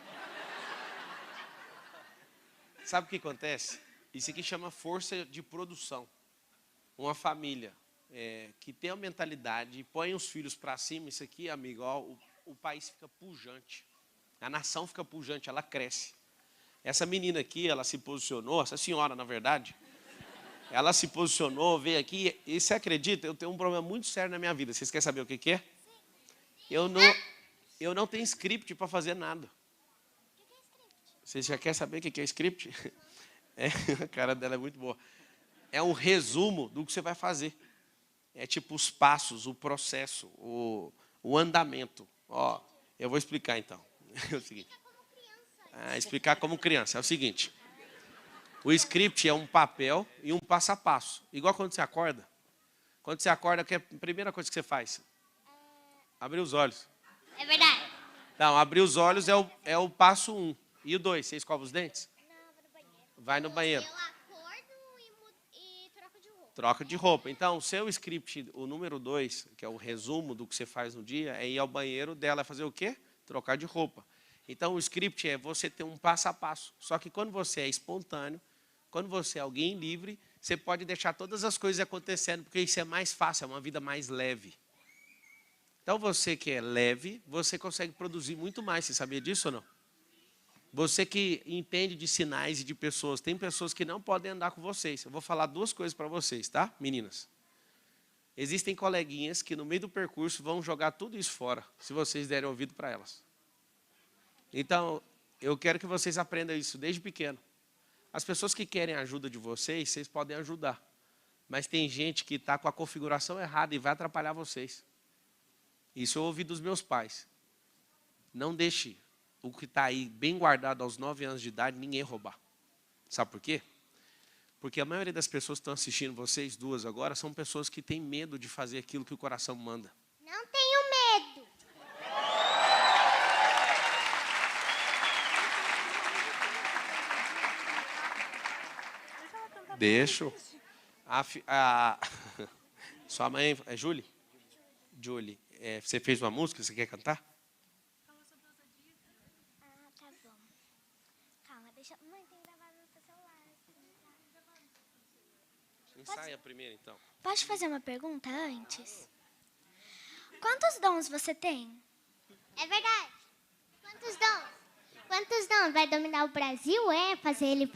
Sabe o que acontece? Isso aqui chama força de produção. Uma família que tem a mentalidade e põe os filhos para cima, isso aqui, amigo, ó, o país fica pujante. A nação fica pujante, ela cresce. Essa menina aqui, ela se posicionou, essa senhora, na verdade, ela se posicionou, veio aqui, e você acredita? Eu tenho um problema muito sério na minha vida. Vocês querem saber o que é? Eu não tenho script para fazer nada. Você já quer saber o que é script? A cara dela é muito boa. É um resumo do que você vai fazer. É tipo os passos, o processo, o andamento. Ó, eu vou explicar então. É o seguinte. Explicar como criança. É o seguinte. O script é um papel e um passo a passo. Igual quando você acorda. Quando você acorda, que é a primeira coisa que você faz? Abrir os olhos. É verdade. Não, abrir os olhos é o passo 1. E o 2, você escova os dentes? Não, vou no banheiro. Vai no banheiro. Eu acordo e troco de roupa. Troca de roupa. Então, o seu script, o número 2, que é o resumo do que você faz no dia, é ir ao banheiro dela, fazer o quê? Trocar de roupa. Então, o script é você ter um passo a passo. Só que quando você é espontâneo, quando você é alguém livre, você pode deixar todas as coisas acontecendo, porque isso é mais fácil, é uma vida mais leve. Então, você que é leve, você consegue produzir muito mais. Você sabia disso ou não? Você que entende de sinais e de pessoas, tem pessoas que não podem andar com vocês. Eu vou falar duas coisas para vocês, tá, meninas? Existem coleguinhas que no meio do percurso vão jogar tudo isso fora, se vocês derem ouvido para elas. Então, eu quero que vocês aprendam isso desde pequeno. As pessoas que querem a ajuda de vocês, vocês podem ajudar. Mas tem gente que está com a configuração errada e vai atrapalhar vocês. Isso eu ouvi dos meus pais. Não deixe o que está aí bem guardado aos 9 anos de idade, ninguém roubar. Sabe por quê? Porque a maioria das pessoas que estão assistindo vocês duas agora são pessoas que têm medo de fazer aquilo que o coração manda. Não tenho medo. Deixo. Sua mãe é Julie? Julie, você fez uma música, você quer cantar? Ah, tá bom. Calma, deixa... Mãe, tem gravado no seu celular. Ensaia primeiro, então. Posso fazer uma pergunta antes? Quantos dons você tem? É verdade. Quantos dons? Quantos dons? Vai dominar o Brasil? Fazer ele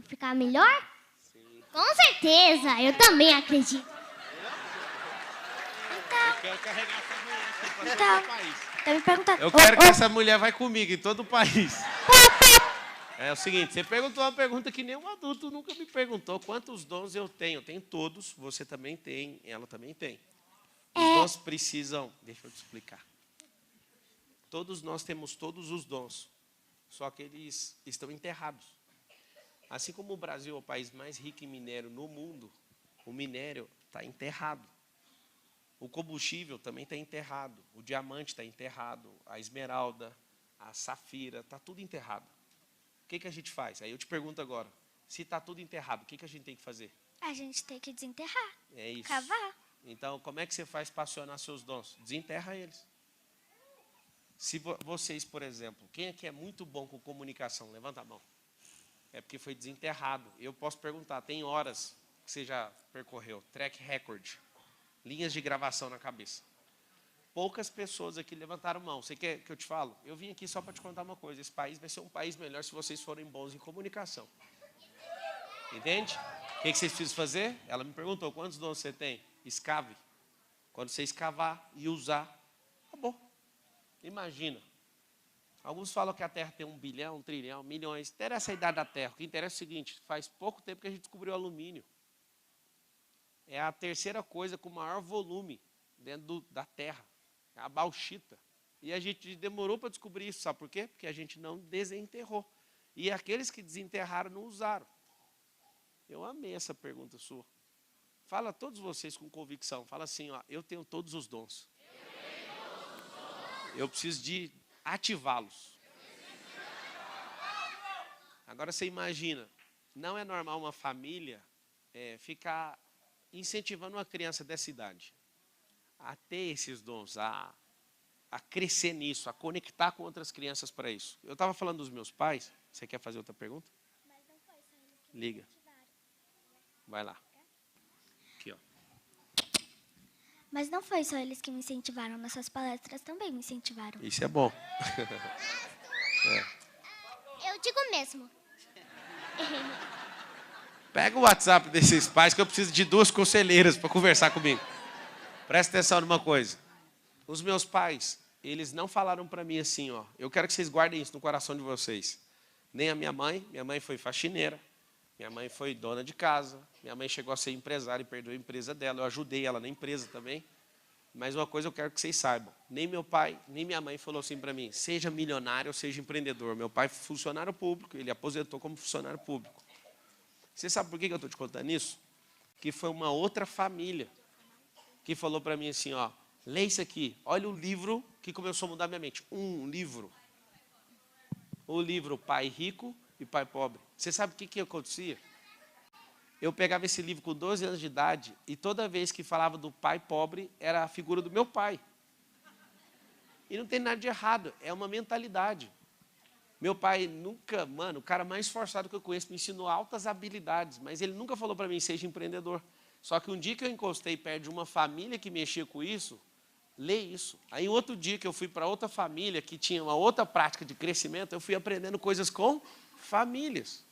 ficar melhor? Sim. Com certeza, eu também acredito. Eu quero carregar essa mulher aqui para todo o país. Tá me perguntando. Eu quero que essa mulher vá comigo em todo o país. É o seguinte, você perguntou uma pergunta que nenhum adulto nunca me perguntou. Quantos dons eu tenho? Eu tenho todos, você também tem, ela também tem. Os dons precisam... Deixa eu te explicar. Todos nós temos todos os dons, só que eles estão enterrados. Assim como o Brasil é o país mais rico em minério no mundo, o minério está enterrado. O combustível também está enterrado, o diamante está enterrado, a esmeralda, a safira, está tudo enterrado. O que a gente faz? Aí eu te pergunto agora, se está tudo enterrado, o que a gente tem que fazer? A gente tem que desenterrar. É isso. Cavar. Então, como é que você faz para acionar seus dons? Desenterra eles. Se vocês, por exemplo, quem aqui é muito bom com comunicação? Levanta a mão. É porque foi desenterrado. Eu posso perguntar, tem horas que você já percorreu, track record, linhas de gravação na cabeça. Poucas pessoas aqui levantaram mão. Você quer que eu te falo? Eu vim aqui só para te contar uma coisa. Esse país vai ser um país melhor se vocês forem bons em comunicação. Entende? O que vocês precisam fazer? Ela me perguntou, quantos dons você tem? Escave. Quando você escavar e usar, acabou. Imagina. Alguns falam que a Terra tem 1 bilhão, 1 trilhão, milhões. Interessa a idade da Terra. O que interessa é o seguinte, faz pouco tempo que a gente descobriu o alumínio. É a terceira coisa com maior volume dentro da Terra. É a bauxita. E a gente demorou para descobrir isso. Sabe por quê? Porque a gente não desenterrou. E aqueles que desenterraram não usaram. Eu amei essa pergunta sua. Fala todos vocês com convicção. Fala assim, ó, eu tenho todos os dons. Eu preciso de ativá-los. Agora você imagina, não é normal uma família ficar incentivando uma criança dessa idade a ter esses dons, a crescer nisso, a conectar com outras crianças para isso. Eu estava falando dos meus pais. Você quer fazer outra pergunta? Liga. Vai lá. Aqui, ó. Mas não foi só eles que me incentivaram, nossas palestras também me incentivaram. Isso é bom. Eu digo mesmo. Pega o WhatsApp desses pais que eu preciso de 2 conselheiras para conversar comigo. Presta atenção numa coisa. Os meus pais, eles não falaram para mim assim, ó. Eu quero que vocês guardem isso no coração de vocês. Nem a minha mãe foi faxineira. Minha mãe foi dona de casa. Minha mãe chegou a ser empresária e perdeu a empresa dela. Eu ajudei ela na empresa também. Mas uma coisa eu quero que vocês saibam. Nem meu pai, nem minha mãe falou assim para mim, seja milionário ou seja empreendedor. Meu pai foi funcionário público, ele aposentou como funcionário público. Você sabe por que eu estou te contando isso? Que foi uma outra família que falou para mim assim, ó, lê isso aqui, olha o livro que começou a mudar minha mente. Um livro. O livro Pai Rico e Pai Pobre. Você sabe o que acontecia? Eu pegava esse livro com 12 anos de idade e toda vez que falava do pai pobre, era a figura do meu pai. E não tem nada de errado, é uma mentalidade. Meu pai nunca, o cara mais esforçado que eu conheço me ensinou altas habilidades, mas ele nunca falou para mim, seja empreendedor. Só que um dia que eu encostei perto de uma família que mexia com isso, Lê isso. Aí, outro dia que eu fui para outra família, que tinha uma outra prática de crescimento, eu fui aprendendo coisas com famílias.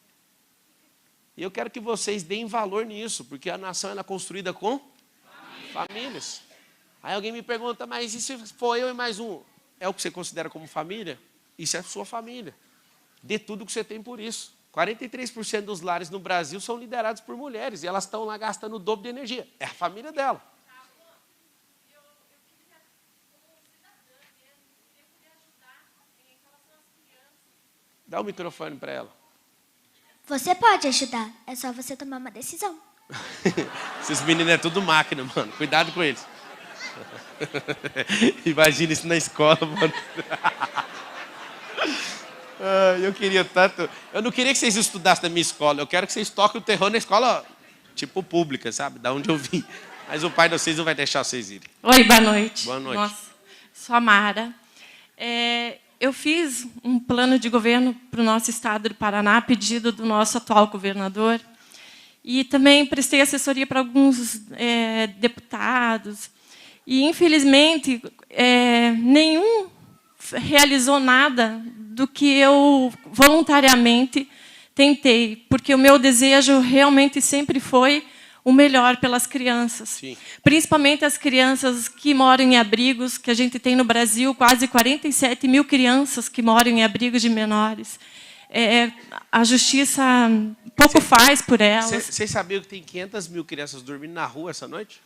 E eu quero que vocês deem valor nisso, porque a nação ela é construída com famílias. Aí alguém me pergunta, mas e se for eu e mais um? É o que você considera como família? Isso é sua família. Dê tudo o que você tem por isso. 43% dos lares no Brasil são liderados por mulheres, e elas estão lá gastando o dobro de energia. É a família dela. Dá o microfone para ela. Você pode ajudar, é só você tomar uma decisão. Esses meninos é tudo máquina, mano. Cuidado com eles. Imagina isso na escola, mano. Eu queria tanto... Eu não queria que vocês estudassem na minha escola. Eu quero que vocês toquem o terror na escola, tipo, pública, sabe? Da onde eu vim. Mas o pai de vocês não vai deixar vocês irem. Oi, boa noite. Boa noite. Nossa, sou a Mara. Eu fiz um plano de governo para o nosso estado do Paraná, a pedido do nosso atual governador. E também prestei assessoria para alguns deputados. E, infelizmente, nenhum realizou nada do que eu voluntariamente tentei, porque o meu desejo realmente sempre foi o melhor pelas crianças. Sim. Principalmente as crianças que moram em abrigos, que a gente tem no Brasil, quase 47 mil crianças que moram em abrigos de menores. A justiça pouco faz por elas. Vocês sabiam que tem 500 mil crianças dormindo na rua essa noite?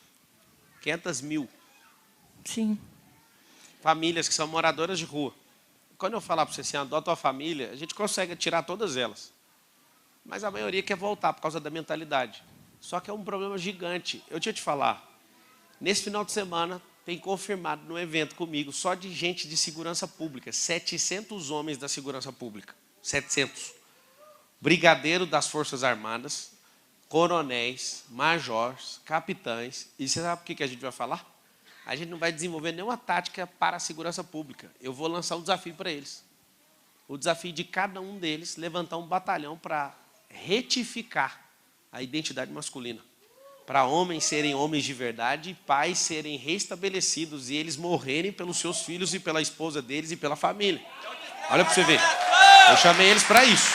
500 mil. Sim. Famílias que são moradoras de rua. Quando eu falar para você assim, adota uma família, a gente consegue tirar todas elas. Mas a maioria quer voltar por causa da mentalidade. Só que é um problema gigante. Eu tinha te falar, nesse final de semana, tem confirmado no evento comigo, só de gente de segurança pública, 700 homens da segurança pública. 700. Brigadeiro das Forças Armadas, coronéis, majores, capitães. E você sabe o que a gente vai falar? A gente não vai desenvolver nenhuma tática para a segurança pública. Eu vou lançar um desafio para eles. O desafio de cada um deles levantar um batalhão para retificar a identidade masculina. Para homens serem homens de verdade, pais serem restabelecidos e eles morrerem pelos seus filhos e pela esposa deles e pela família. Olha para você ver. Eu chamei eles para isso.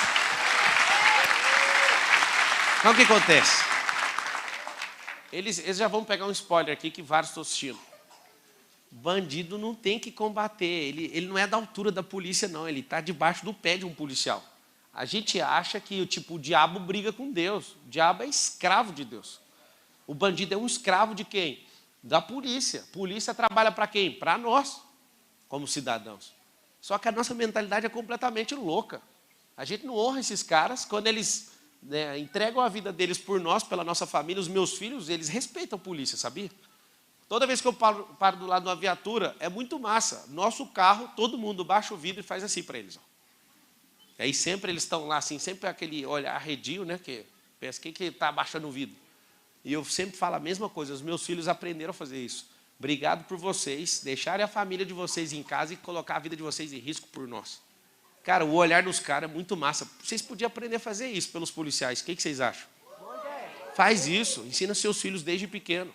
Então o que acontece? Eles já vão pegar um spoiler aqui que vários estão assistindo. Bandido não tem que combater. Ele não é da altura da polícia, não. Ele está debaixo do pé de um policial. A gente acha que o diabo briga com Deus. O diabo é escravo de Deus. O bandido é um escravo de quem? Da polícia. A polícia trabalha para quem? Para nós, como cidadãos. Só que a nossa mentalidade é completamente louca. A gente não honra esses caras. Quando eles entregam a vida deles por nós, pela nossa família, os meus filhos, eles respeitam a polícia, sabia? Toda vez que eu paro do lado de uma viatura, é muito massa. Nosso carro, todo mundo baixa o vidro e faz assim para eles. Ó. E aí sempre eles estão lá, assim, sempre aquele olhar arredio, né? Que pensa, quem que está abaixando o vidro? E eu sempre falo a mesma coisa, os meus filhos aprenderam a fazer isso. Obrigado por vocês deixarem a família de vocês em casa e colocar a vida de vocês em risco por nós. Cara, o olhar dos caras é muito massa. Vocês podiam aprender a fazer isso pelos policiais. O que vocês acham? Faz isso, ensina seus filhos desde pequeno.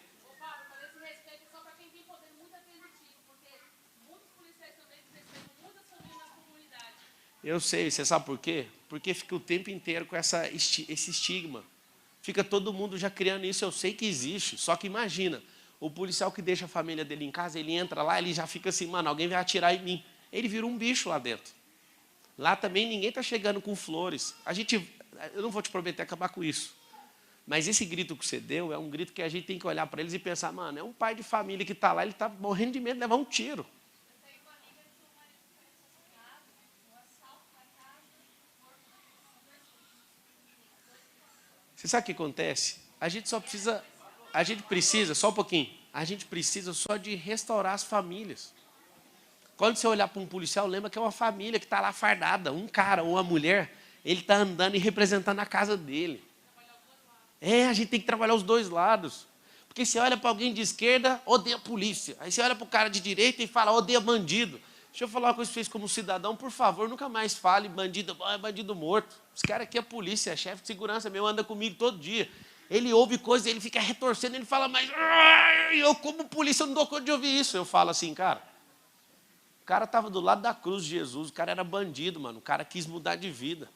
Eu sei, você sabe por quê? Porque fica o tempo inteiro com esse estigma. Fica todo mundo já criando isso, eu sei que existe. Só que imagina, o policial que deixa a família dele em casa, ele entra lá, ele já fica assim, mano, alguém vai atirar em mim. Ele vira um bicho lá dentro. Lá também ninguém está chegando com flores. Eu não vou te prometer acabar com isso. Mas esse grito que você deu é um grito que a gente tem que olhar para eles e pensar, mano, é um pai de família que está lá, ele está morrendo de medo de levar um tiro. Você sabe o que acontece? A gente precisa, só um pouquinho, a gente precisa só de restaurar as famílias. Quando você olhar para um policial, lembra que é uma família que está lá fardada, um cara ou uma mulher, ele está andando e representando a casa dele. A gente tem que trabalhar os dois lados. Porque você olha para alguém de esquerda, odeia a polícia. Aí você olha para o cara de direita e fala, odeia bandido. Deixa eu falar uma coisa que vocês como cidadão, por favor, nunca mais fale bandido, é bandido morto. Os caras aqui é polícia, é chefe de segurança meu, anda comigo todo dia. Ele ouve coisa, ele fica retorcendo, ele fala, mas eu como polícia eu não dou conta de ouvir isso. Eu falo assim, cara, o cara estava do lado da cruz de Jesus, o cara era bandido, mano, o cara quis mudar de vida.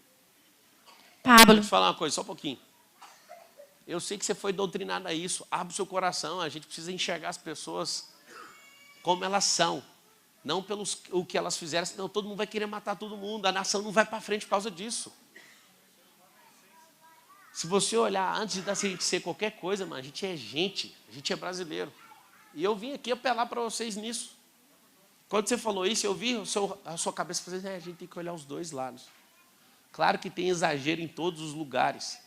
Pablo. Vou te falar uma coisa, só um pouquinho. Eu sei que você foi doutrinado a isso, abre o seu coração, a gente precisa enxergar as pessoas como elas são. Não pelo o que elas fizeram, senão todo mundo vai querer matar todo mundo. A nação não vai para frente por causa disso. Se você olhar, antes de a gente ser qualquer coisa, mano, a gente é brasileiro. E eu vim aqui apelar para vocês nisso. Quando você falou isso, eu vi a sua cabeça fazer, a gente tem que olhar os dois lados. Claro que tem exagero em todos os lugares.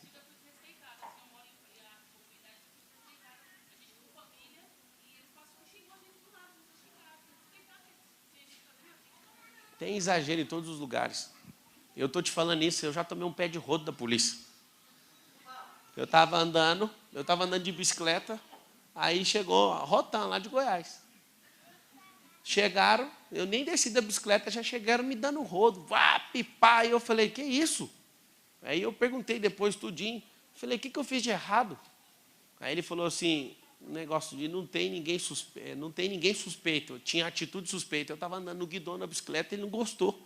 Tem exagero em todos os lugares. Eu estou te falando isso, eu já tomei um pé de rodo da polícia. Eu estava andando de bicicleta, aí chegou a Rotan, lá de Goiás. Chegaram, eu nem desci da bicicleta, já chegaram me dando rodo. Vá, pipá, e eu falei, que isso? Aí eu perguntei depois tudinho, falei, o que eu fiz de errado? Aí ele falou assim, um negócio de não tem ninguém suspeito. Eu tinha atitude suspeita. Eu estava andando no guidão na bicicleta e ele não gostou.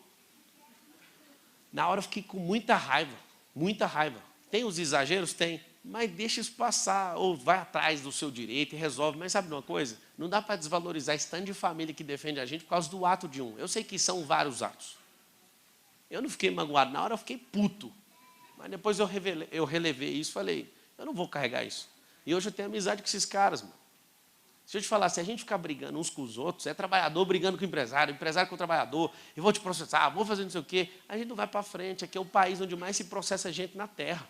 Na hora eu fiquei com muita raiva, muita raiva. Tem os exageros? Tem. Mas deixa isso passar, ou vai atrás do seu direito e resolve. Mas sabe de uma coisa? Não dá para desvalorizar esse tanto de família que defende a gente por causa do ato de um. Eu sei que são vários atos. Eu não fiquei magoado. Na hora eu fiquei puto. Mas depois eu relevei isso e falei, eu não vou carregar isso. E hoje eu tenho amizade com esses caras, mano. Se eu te falar, se a gente ficar brigando uns com os outros, é trabalhador brigando com o empresário com o trabalhador, eu vou te processar, vou fazer não sei o quê, a gente não vai para frente. Aqui é o país onde mais se processa gente na terra.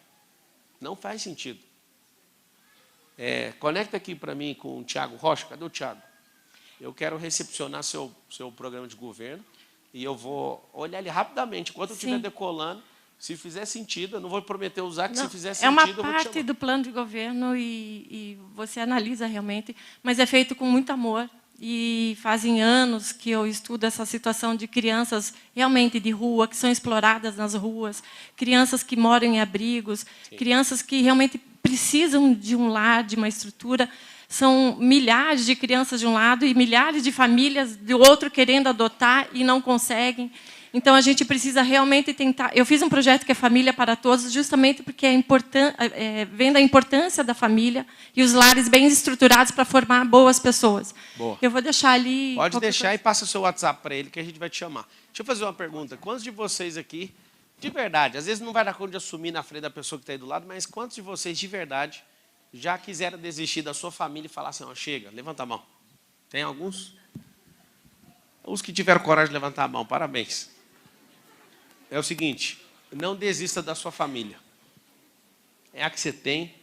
Não faz sentido. Conecta aqui para mim com o Tiago Rocha. Cadê o Tiago? Eu quero recepcionar seu programa de governo e eu vou olhar ele rapidamente. Enquanto eu estiver decolando, se fizer sentido, eu não vou prometer usar, que se fizer sentido, é uma eu vou te chamar. parte do plano de governo e você analisa realmente, mas é feito com muito amor. E fazem anos que eu estudo essa situação de crianças realmente de rua, que são exploradas nas ruas, crianças que moram em abrigos, crianças que realmente precisam de um lar, de uma estrutura. São milhares de crianças de um lado e milhares de famílias do outro querendo adotar e não conseguem. Então, a gente precisa realmente tentar... Eu fiz um projeto que é Família para Todos, justamente porque vem da importância da família e os lares bem estruturados para formar boas pessoas. Boa. Eu vou deixar ali... Pode deixar e passa o seu WhatsApp para ele, que a gente vai te chamar. Deixa eu fazer uma pergunta. Quantos de vocês aqui, de verdade, às vezes não vai dar conta de assumir na frente da pessoa que está aí do lado, mas quantos de vocês, de verdade, já quiseram desistir da sua família e falar assim, chega, levanta a mão. Tem alguns? Os que tiveram coragem de levantar a mão, parabéns. É o seguinte, não desista da sua família. É a que você tem.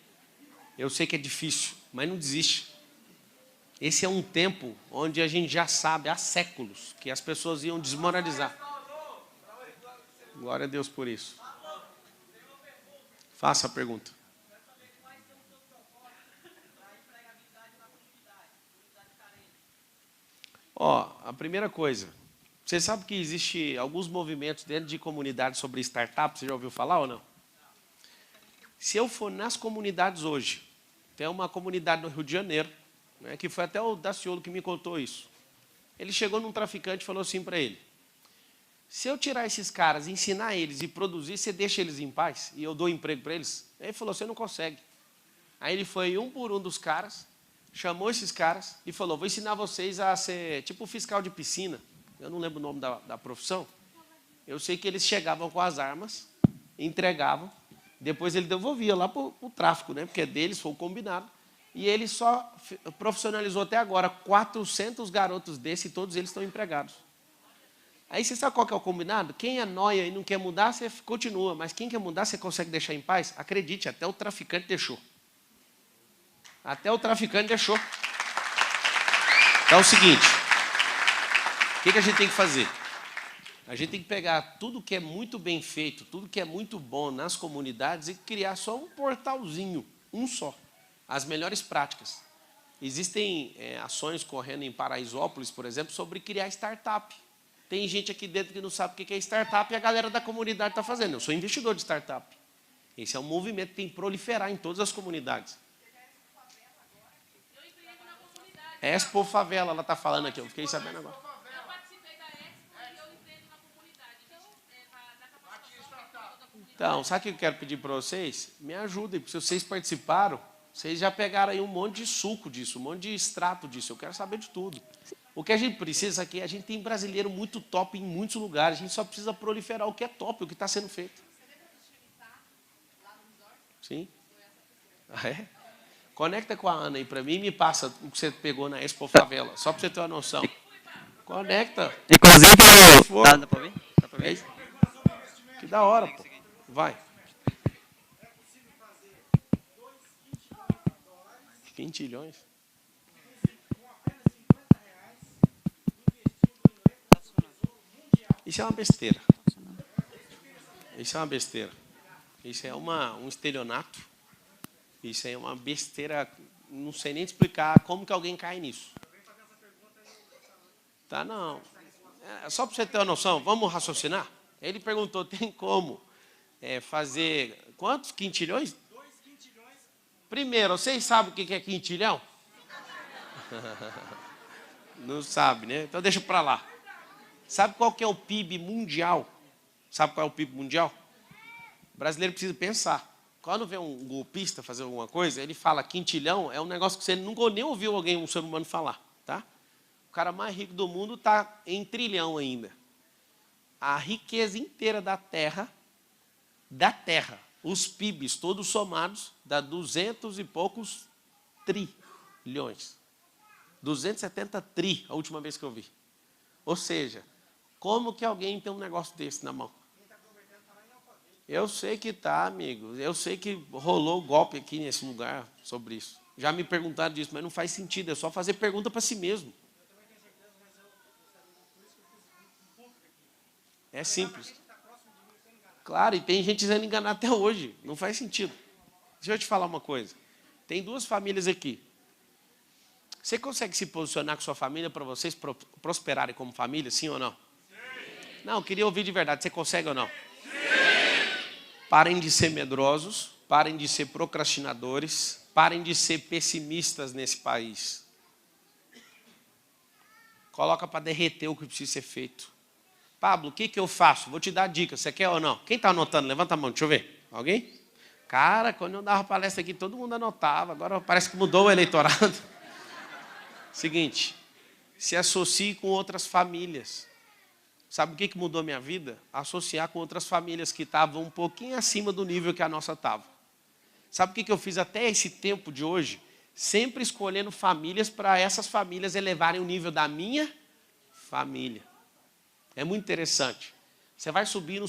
Eu sei que é difícil, mas não desiste. Esse é um tempo onde a gente já sabe, há séculos, que as pessoas iam desmoralizar. Glória a Deus por isso. Faça a pergunta. A primeira coisa... Você sabe que existe alguns movimentos dentro de comunidades sobre startups, você já ouviu falar ou não? Se eu for nas comunidades hoje, tem uma comunidade no Rio de Janeiro, né, que foi até o Daciolo que me contou isso. Ele chegou num traficante e falou assim para ele, se eu tirar esses caras, ensinar eles e produzir, você deixa eles em paz e eu dou emprego para eles? Aí ele falou, você não consegue. Aí ele foi um por um dos caras, chamou esses caras e falou, vou ensinar vocês a ser tipo fiscal de piscina. Eu não lembro o nome da profissão. Eu sei que eles chegavam com as armas, entregavam, depois ele devolvia lá para o tráfico, né? Porque é deles, foi o combinado. E ele só profissionalizou até agora 400 garotos desses e todos eles estão empregados. Aí você sabe qual que é o combinado? Quem é nóia e não quer mudar, você continua. Mas quem quer mudar, você consegue deixar em paz? Acredite, até o traficante deixou. Até o traficante deixou. Então é o seguinte... O que a gente tem que fazer? A gente tem que pegar tudo que é muito bem feito, tudo que é muito bom nas comunidades e criar só um portalzinho, um só. As melhores práticas. Existem ações correndo em Paraisópolis, por exemplo, sobre criar startup. Tem gente aqui dentro que não sabe o que é startup e a galera da comunidade está fazendo. Eu sou investidor de startup. Esse é um movimento que tem que proliferar em todas as comunidades. Expo Favela, ela está falando aqui, eu fiquei sabendo agora. Então, sabe o que eu quero pedir para vocês? Me ajudem, porque se vocês participaram, vocês já pegaram aí um monte de suco disso, um monte de extrato disso. Eu quero saber de tudo. O que a gente precisa aqui, a gente tem brasileiro muito top em muitos lugares, a gente só precisa proliferar o que é top, o que está sendo feito. Sim? Ah, é? Conecta com a Ana aí para mim e me passa o que você pegou na Expo Favela, só para você ter uma noção. Conecta. Inclusive, dá para ver? Dá para ver? Que da hora, pô. Vai. 20 quintilhões. Isso é uma besteira. Isso é uma besteira. Isso é um estelionato. Isso é uma besteira. Não sei nem te explicar como que alguém cai nisso. Tá, não. É, só para você ter uma noção, vamos raciocinar? Ele perguntou, tem como fazer quantos quintilhões? 2 quintilhões. Primeiro, vocês sabem o que é quintilhão? Não sabe, né? Então deixa para lá. Sabe qual que é o PIB mundial? Sabe qual é o PIB mundial? O brasileiro precisa pensar. Quando vê um golpista fazer alguma coisa, ele fala quintilhão, é um negócio que você nunca nem ouviu um ser humano falar. Tá? O cara mais rico do mundo está em trilhão ainda. A riqueza inteira da Terra, os PIBs todos somados, dá 200 e poucos trilhões. 270 tri, a última vez que eu vi. Ou seja, como que alguém tem um negócio desse na mão? Eu sei que tá, amigo. Eu sei que rolou golpe aqui nesse lugar sobre isso. Já me perguntaram disso, mas não faz sentido. É só fazer pergunta para si mesmo. É simples. Claro, e tem gente sendo enganada até hoje. Não faz sentido. Deixa eu te falar uma coisa. Tem 2 famílias aqui. Você consegue se posicionar com sua família para vocês prosperarem como família, sim ou não? Sim. Não, eu queria ouvir de verdade. Você consegue ou não? Sim. Parem de ser medrosos, parem de ser procrastinadores, parem de ser pessimistas nesse país. Coloca para derreter o que precisa ser feito. Pablo, o que eu faço? Vou te dar dica. Você quer ou não? Quem está anotando? Levanta a mão, deixa eu ver. Alguém? Cara, quando eu dava palestra aqui, todo mundo anotava. Agora parece que mudou o eleitorado. Seguinte, se associe com outras famílias. Sabe o que mudou a minha vida? Associar com outras famílias que estavam um pouquinho acima do nível que a nossa estava. Sabe o que eu fiz até esse tempo de hoje? Sempre escolhendo famílias para essas famílias elevarem o nível da minha família. É muito interessante. Você vai subindo,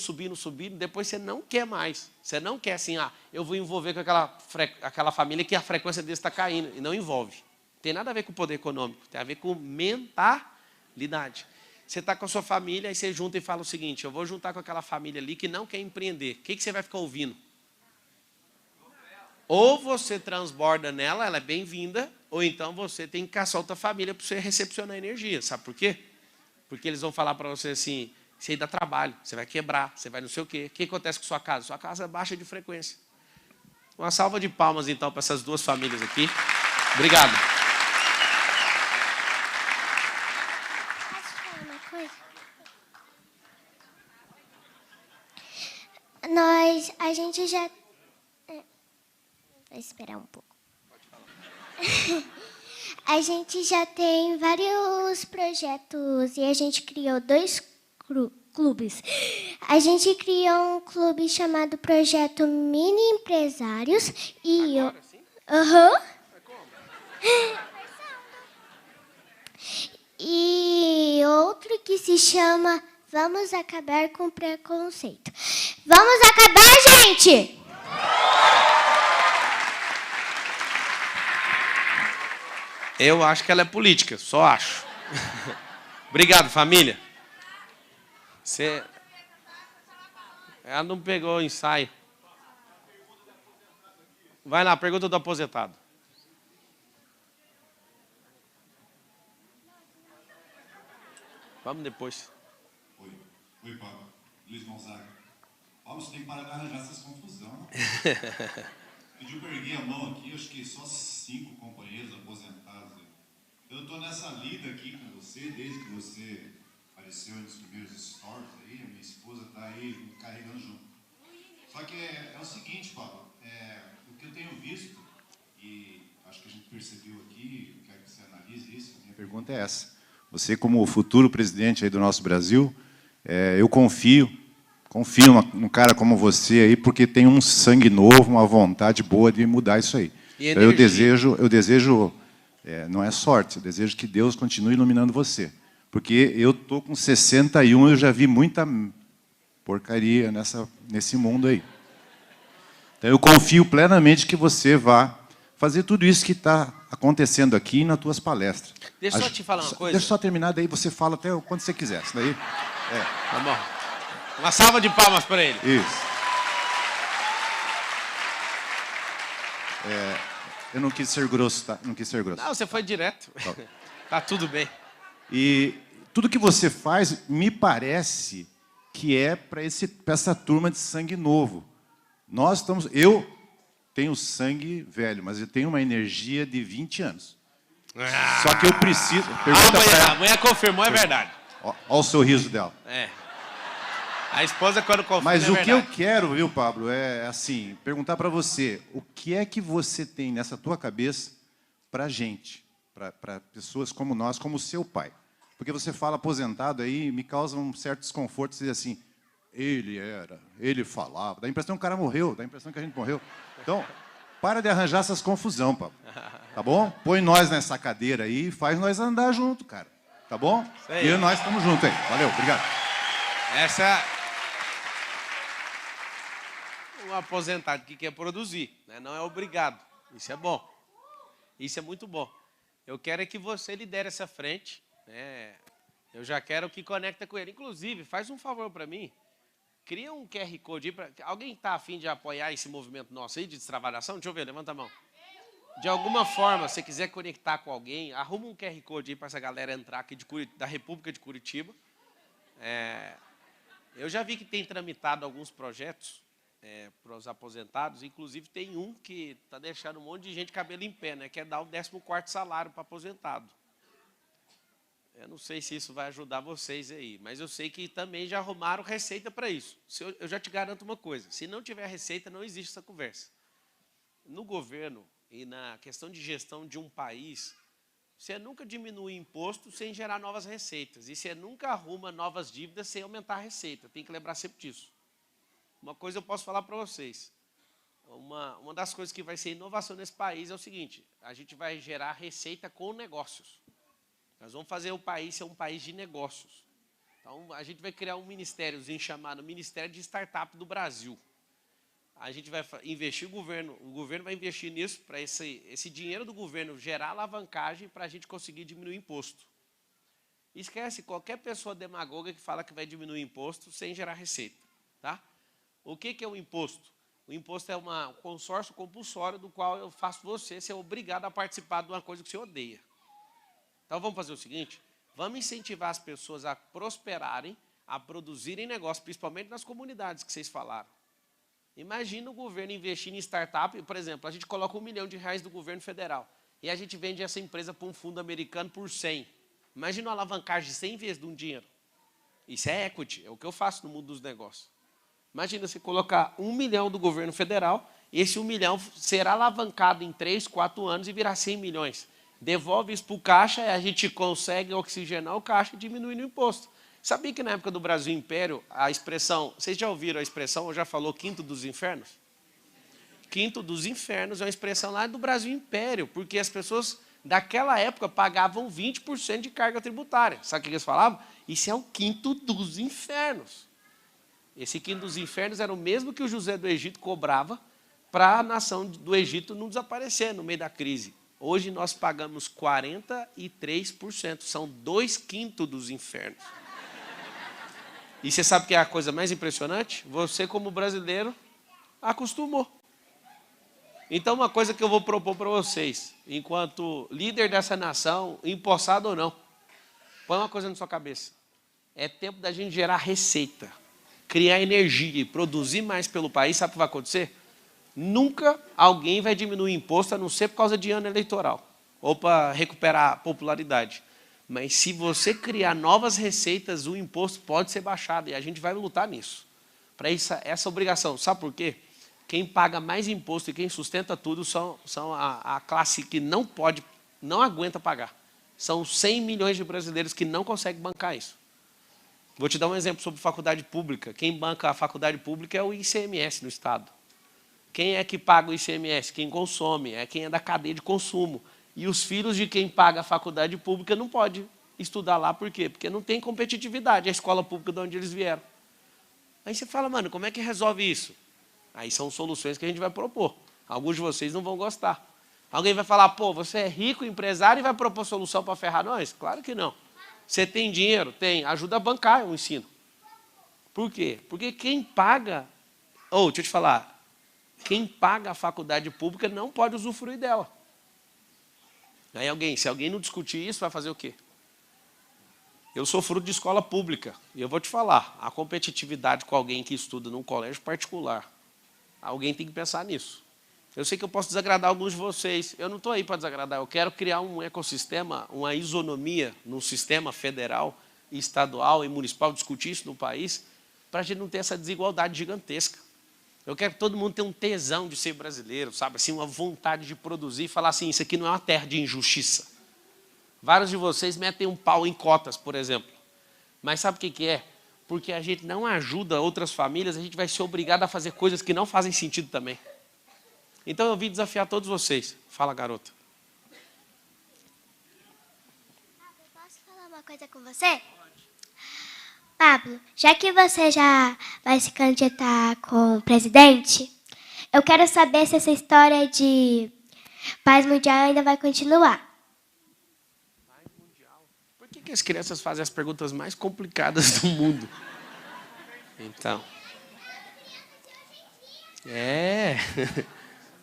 depois você não quer mais. Você não quer assim, eu vou envolver com aquela família que a frequência deles está caindo. E não envolve. Não tem nada a ver com poder econômico, tem a ver com mentalidade. Você está com a sua família, aí você junta e fala o seguinte, eu vou juntar com aquela família ali que não quer empreender. O que você vai ficar ouvindo? Ou você transborda nela, ela é bem-vinda, ou então você tem que caçar outra família para você recepcionar energia. Sabe por quê? Porque eles vão falar para você assim, você aí dá trabalho, você vai quebrar, você vai não sei o quê. O que acontece com sua casa? Sua casa é baixa de frequência. Uma salva de palmas, então, para essas 2 famílias aqui. Obrigado. A gente já... Vou esperar um pouco. A gente já tem vários projetos e a gente criou 2 clubes. A gente criou um clube chamado Projeto Mini Empresários e... Agora, sim? E outro que se chama Vamos Acabar com o Preconceito. Vamos acabar, gente! Eu acho que ela é política, só acho. Obrigado, família. Ela não pegou o ensaio. Vai lá, pergunta do aposentado. Vamos depois. Oi, Pablo. Luiz Gonzaga. Pablo, Paulo, você tem que parar de arranjar essas confusões. Pediu para erguer a mão aqui, acho que só 5 companheiros aposentados. Eu estou nessa lida aqui com você, desde que você apareceu nos primeiros stories aí, a minha esposa está aí me carregando junto. Só que é o seguinte, Paulo, o que eu tenho visto, e acho que a gente percebeu aqui, eu quero que você analise isso, a minha pergunta é essa. Você, como o futuro presidente aí do nosso Brasil, eu confio num cara como você aí, porque tem um sangue novo, uma vontade boa de mudar isso aí. Então, eu desejo, não é sorte, eu desejo que Deus continue iluminando você. Porque eu estou com 61, eu já vi muita porcaria nesse mundo aí. Então, eu confio plenamente que você vá fazer tudo isso que está acontecendo aqui nas tuas palestras. Deixa eu só te falar uma coisa. Deixa eu só terminar, daí você fala até quando você quiser. Isso daí, Tá bom. Uma salva de palmas para ele. Isso. Eu não quis ser grosso, tá? Não quis ser grosso. Não, você foi direto. Tá tudo bem. E tudo que você faz, me parece que é para essa turma de sangue novo. Eu tenho sangue velho, mas eu tenho uma energia de 20 anos. Só que eu preciso... A mulher confirmou, é verdade. Olha o sorriso dela. A esposa, quando confirma, Mas é o verdade. que eu quero, viu, Pablo, é assim, perguntar para você, o que é que você tem nessa tua cabeça para a gente, para pessoas como nós, como o seu pai? Porque você fala aposentado aí, me causa um certo desconforto dizer assim, ele falava, dá a impressão que o cara morreu, dá a impressão que a gente morreu. Então, para de arranjar essas confusão, Pablo. Tá bom? Põe nós nessa cadeira aí e faz nós andar junto, cara. Tá bom? E nós estamos juntos aí. Valeu, obrigado. Um aposentado que quer produzir, né? Não é obrigado. Isso é bom. Isso é muito bom. Eu quero que você lidere essa frente, né? Eu já quero que conecta com ele. Inclusive, faz um favor para mim. Cria um QR Code aí. Alguém está afim de apoiar esse movimento nosso aí de destravação? Deixa eu ver, levanta a mão. De alguma forma, se quiser conectar com alguém, arruma um QR Code aí para essa galera entrar aqui da República de Curitiba. Eu já vi que tem tramitado alguns projetos para os aposentados, inclusive tem um que está deixando um monte de gente cabelo em pé, né? Que é dar o 14º salário para aposentado. Eu não sei se isso vai ajudar vocês aí, mas eu sei que também já arrumaram receita para isso. Eu já te garanto uma coisa, se não tiver receita, não existe essa conversa. No governo e na questão de gestão de um país, você nunca diminui imposto sem gerar novas receitas. E você nunca arruma novas dívidas sem aumentar a receita. Tem que lembrar sempre disso. Uma coisa eu posso falar para vocês. Uma das coisas que vai ser inovação nesse país é o seguinte, a gente vai gerar receita com negócios. Nós vamos fazer o país ser um país de negócios. Então, a gente vai criar um ministériozinho chamado Ministério de Startup do Brasil. A gente vai investir, o governo vai investir nisso, para esse dinheiro do governo gerar alavancagem para a gente conseguir diminuir o imposto. Esquece qualquer pessoa demagoga que fala que vai diminuir o imposto sem gerar receita. Tá? O que é o imposto? O imposto é um consórcio compulsório do qual eu faço você ser obrigado a participar de uma coisa que você odeia. Então, vamos fazer o seguinte, vamos incentivar as pessoas a prosperarem, a produzirem negócio, principalmente nas comunidades que vocês falaram. Imagina o governo investir em startup, por exemplo, a gente coloca R$1 milhão do governo federal e a gente vende essa empresa para um fundo americano por 100. Imagina uma alavancagem de 100 vezes de um dinheiro. Isso é equity, é o que eu faço no mundo dos negócios. Imagina você colocar R$1 milhão do governo federal e esse R$1 milhão será alavancado em 3, 4 anos e virar 100 milhões. Devolve isso para o caixa e a gente consegue oxigenar o caixa e diminuir o imposto. Sabia que na época do Brasil Império, a expressão... Vocês já ouviram a expressão, ou já falou quinto dos infernos? Quinto dos infernos é uma expressão lá do Brasil Império, porque as pessoas daquela época pagavam 20% de carga tributária. Sabe o que eles falavam? Isso é o quinto dos infernos. Esse quinto dos infernos era o mesmo que o José do Egito cobrava para a nação do Egito não desaparecer no meio da crise. Hoje nós pagamos 43%, são 2/5 dos infernos. E você sabe o que é a coisa mais impressionante? Você, como brasileiro, acostumou. Então, uma coisa que eu vou propor para vocês, enquanto líder dessa nação, empossado ou não, põe uma coisa na sua cabeça. É tempo da gente gerar receita. criar energia e produzir mais pelo país, sabe o que vai acontecer? Nunca alguém vai diminuir imposto, a não ser por causa de ano eleitoral, ou para recuperar a popularidade. Mas se você criar novas receitas, o imposto pode ser baixado, e a gente vai lutar nisso. Para essa obrigação. Sabe por quê? Quem paga mais imposto e quem sustenta tudo são a classe que não aguenta pagar. São 100 milhões de brasileiros que não conseguem bancar isso. Vou te dar um exemplo sobre faculdade pública. Quem banca a faculdade pública é o ICMS no Estado. Quem é que paga o ICMS? Quem consome, é quem é da cadeia de consumo. E os filhos de quem paga a faculdade pública não podem estudar lá. Por quê? Porque não tem competitividade, a escola pública de onde eles vieram. Aí você fala, mano, como é que resolve isso? Aí são soluções que a gente vai propor. Alguns de vocês não vão gostar. Alguém vai falar, pô, você é rico, empresário, e vai propor solução para ferrar nós? Claro que não. Você tem dinheiro? Tem. Ajuda a bancar o ensino. Por quê? Porque quem paga... deixa eu te falar. Quem paga a faculdade pública não pode usufruir dela. Aí se alguém não discutir isso, vai fazer o quê? Eu sou fruto de escola pública. E eu vou te falar, a competitividade com alguém que estuda num colégio particular, alguém tem que pensar nisso. Eu sei que eu posso desagradar alguns de vocês. Eu não estou aí para desagradar. Eu quero criar um ecossistema, uma isonomia no sistema federal, estadual e municipal, discutir isso no país, para a gente não ter essa desigualdade gigantesca. Eu quero que todo mundo tenha um tesão de ser brasileiro, sabe? Assim, uma vontade de produzir e falar assim, isso aqui não é uma terra de injustiça. Vários de vocês metem um pau em cotas, por exemplo. Mas sabe o que é? Porque a gente não ajuda outras famílias, a gente vai ser obrigado a fazer coisas que não fazem sentido também. Então eu vim desafiar todos vocês. Fala, garota. Pablo, posso falar uma coisa com você? Pablo, já que você já vai se candidatar com presidente, eu quero saber se essa história de paz mundial ainda vai continuar. Paz mundial? Por que as crianças fazem as perguntas mais complicadas do mundo? Então.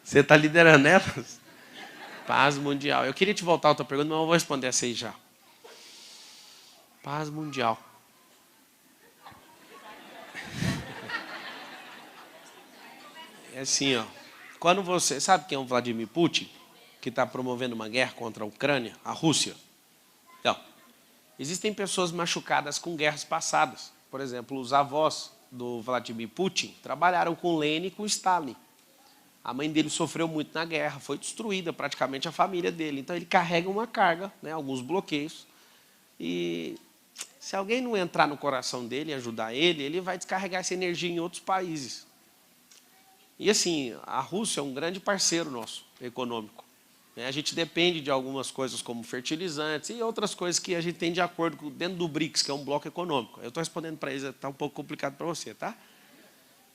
Você está liderando elas? Paz mundial. Eu queria te voltar a outra pergunta, mas eu vou responder essa aí já. Paz mundial. É assim, ó. Quando você... Sabe quem é o Vladimir Putin? Que está promovendo uma guerra contra a Ucrânia, a Rússia? Então, existem pessoas machucadas com guerras passadas. Por exemplo, os avós do Vladimir Putin trabalharam com Lenin e com Stalin. A mãe dele sofreu muito na guerra, foi destruída praticamente a família dele. Então ele carrega uma carga, né, alguns bloqueios. E se alguém não entrar no coração dele e ajudar ele, ele vai descarregar essa energia em outros países. E assim, a Rússia é um grande parceiro nosso, econômico. A gente depende de algumas coisas como fertilizantes e outras coisas que a gente tem de acordo com, dentro do BRICS, que é um bloco econômico. Eu estou respondendo para eles, está um pouco complicado para você, tá?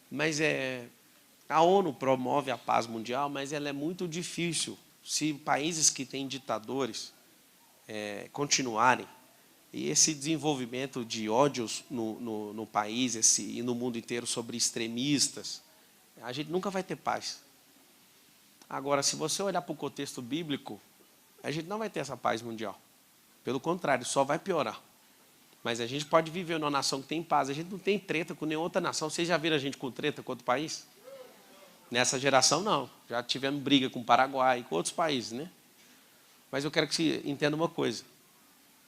Mas a ONU promove a paz mundial, mas ela é muito difícil se países que têm ditadores continuarem. E esse desenvolvimento de ódios no país e no mundo inteiro sobre extremistas, a gente nunca vai ter paz. Agora, se você olhar para o contexto bíblico, a gente não vai ter essa paz mundial. Pelo contrário, só vai piorar. Mas a gente pode viver numa nação que tem paz. A gente não tem treta com nenhuma outra nação. Vocês já viram a gente com treta com outro país? Nessa geração, não. Já tivemos briga com o Paraguai e com outros países, né? Mas eu quero que você entenda uma coisa.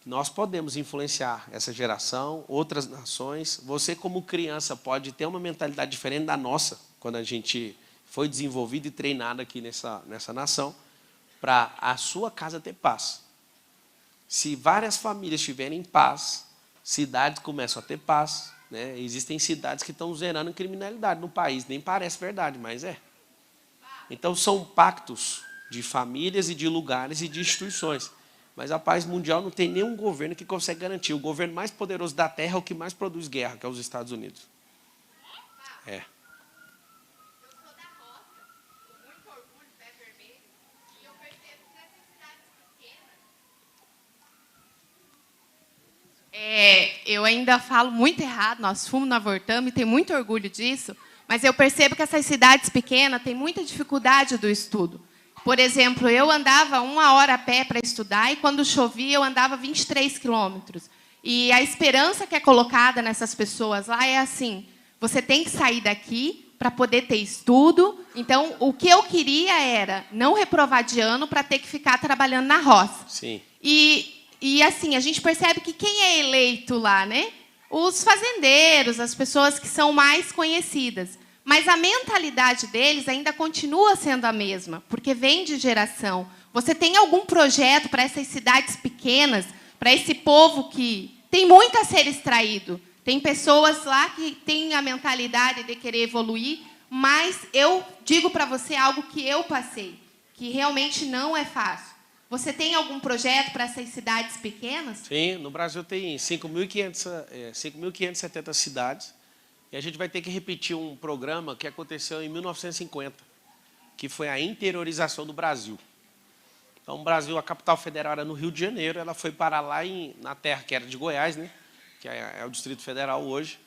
Nós podemos influenciar essa geração, outras nações. Você, como criança, pode ter uma mentalidade diferente da nossa, quando a gente foi desenvolvido e treinado aqui nessa nação, para a sua casa ter paz. Se várias famílias tiverem paz, cidades começam a ter paz, né? Existem cidades que estão zerando criminalidade no país, nem parece verdade, mas é. Então são pactos de famílias e de lugares e de instituições. Mas a paz mundial não tem nenhum governo que consegue garantir. O governo mais poderoso da Terra é o que mais produz guerra, que é os Estados Unidos. Eu ainda falo muito errado, nós fomos no avortamos e tenho muito orgulho disso, mas eu percebo que essas cidades pequenas têm muita dificuldade do estudo. Por exemplo, eu andava 1 hora a pé para estudar e quando chovia eu andava 23 quilômetros. E a esperança que é colocada nessas pessoas lá é assim, Você tem que sair daqui para poder ter estudo. Então, o que eu queria era não reprovar de ano para ter que ficar trabalhando na roça. Sim. E assim, a gente percebe que quem é eleito lá, né? Os fazendeiros, as pessoas que são mais conhecidas. Mas a mentalidade deles ainda continua sendo a mesma, porque vem de geração. Você tem algum projeto para essas cidades pequenas, para esse povo que tem muito a ser extraído? Tem pessoas lá que têm a mentalidade de querer evoluir, mas eu digo para você algo que eu passei, que realmente não é fácil. Você tem algum projeto para essas cidades pequenas? Sim, no Brasil tem 5.570 cidades. E a gente vai ter que repetir um programa que aconteceu em 1950, que foi a interiorização do Brasil. Então, o Brasil, a capital federal era no Rio de Janeiro, ela foi parar lá na terra que era de Goiás, né? Que é o Distrito Federal hoje.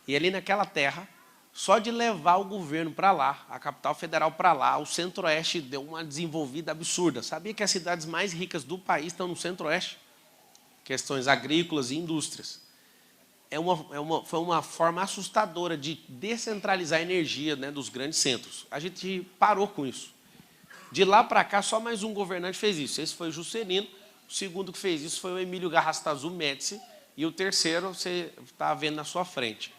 E ali naquela terra, só de levar o governo para lá, a capital federal para lá, o Centro-Oeste deu uma desenvolvida absurda. Sabia que as cidades mais ricas do país estão no Centro-Oeste? Questões agrícolas e indústrias. Foi uma forma assustadora de descentralizar a energia, né, dos grandes centros. A gente parou com isso. De lá para cá, só mais um governante fez isso. Esse foi o Juscelino. O segundo que fez isso foi o Emílio Garrastazu Médici. E o terceiro você está vendo na sua frente.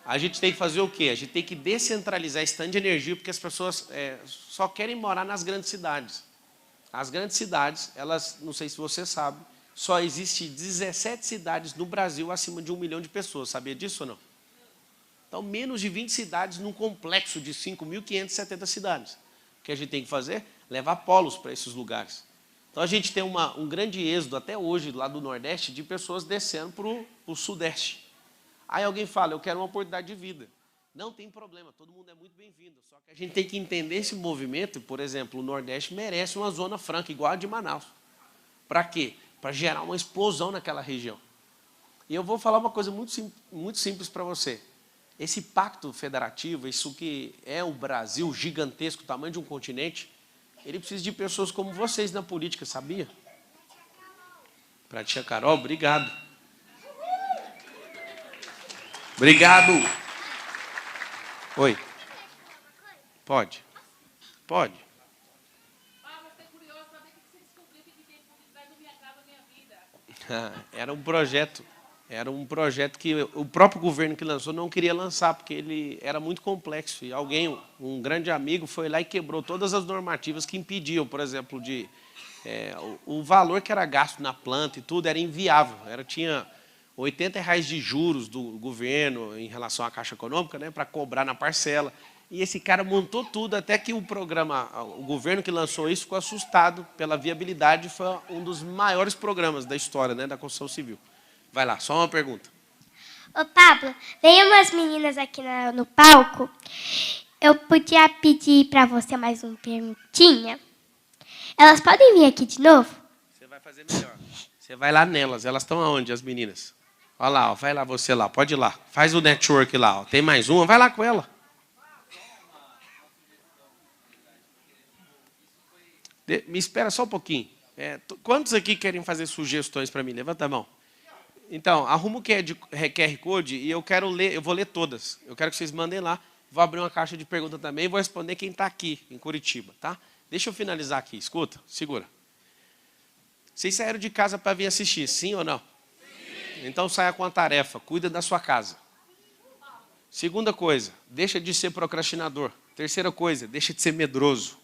A gente tem que fazer o quê? A gente tem que descentralizar esse tanto de energia, porque as pessoas só querem morar nas grandes cidades. As grandes cidades, elas, não sei se você sabe, só existe 17 cidades no Brasil acima de 1 milhão de pessoas. Sabia disso ou não? Então, menos de 20 cidades num complexo de 5.570 cidades. O que a gente tem que fazer? Levar polos para esses lugares. Então, a gente tem um grande êxodo, até hoje, lá do Nordeste, de pessoas descendo para o Sudeste. Aí alguém fala, eu quero uma oportunidade de vida. Não tem problema, todo mundo é muito bem-vindo. Só que a gente tem que entender esse movimento. Por exemplo, o Nordeste merece uma zona franca, igual a de Manaus. Para quê? Para gerar uma explosão naquela região. E eu vou falar uma coisa muito simples para você. Esse pacto federativo, isso que é o Brasil gigantesco, o tamanho de um continente, ele precisa de pessoas como vocês na política, sabia? Para a tia Carol, obrigado. Obrigado. Oi. Pode. Pode. Era um projeto que o próprio governo que lançou não queria lançar, porque ele era muito complexo. E um grande amigo, foi lá e quebrou todas as normativas que impediam, por exemplo, o valor que era gasto na planta e tudo era inviável. Tinha R$80 de juros do governo em relação à Caixa Econômica, né, para cobrar na parcela. E esse cara montou tudo, até que o governo que lançou isso ficou assustado pela viabilidade. Foi um dos maiores programas da história, né, da construção civil. Vai lá, só uma pergunta. Ô, Pablo, veio umas meninas aqui no palco. Eu podia pedir para você mais uma perguntinha? Elas podem vir aqui de novo? Você vai fazer melhor. Você vai lá nelas. Elas estão aonde, as meninas? Olha lá, vai lá você lá, pode ir lá. Faz o network lá. Tem mais uma, vai lá com ela. Me espera só um pouquinho. Quantos aqui querem fazer sugestões para mim? Levanta a mão. Então, arruma o que é de QR Code e eu vou ler todas. Eu quero que vocês mandem lá. Vou abrir uma caixa de perguntas também e vou responder quem está aqui, em Curitiba. Tá? Deixa eu finalizar aqui. Escuta, segura. Vocês saíram de casa para vir assistir, sim ou não? Sim. Então, saia com a tarefa. Cuida da sua casa. Segunda coisa, deixa de ser procrastinador. Terceira coisa, deixa de ser medroso.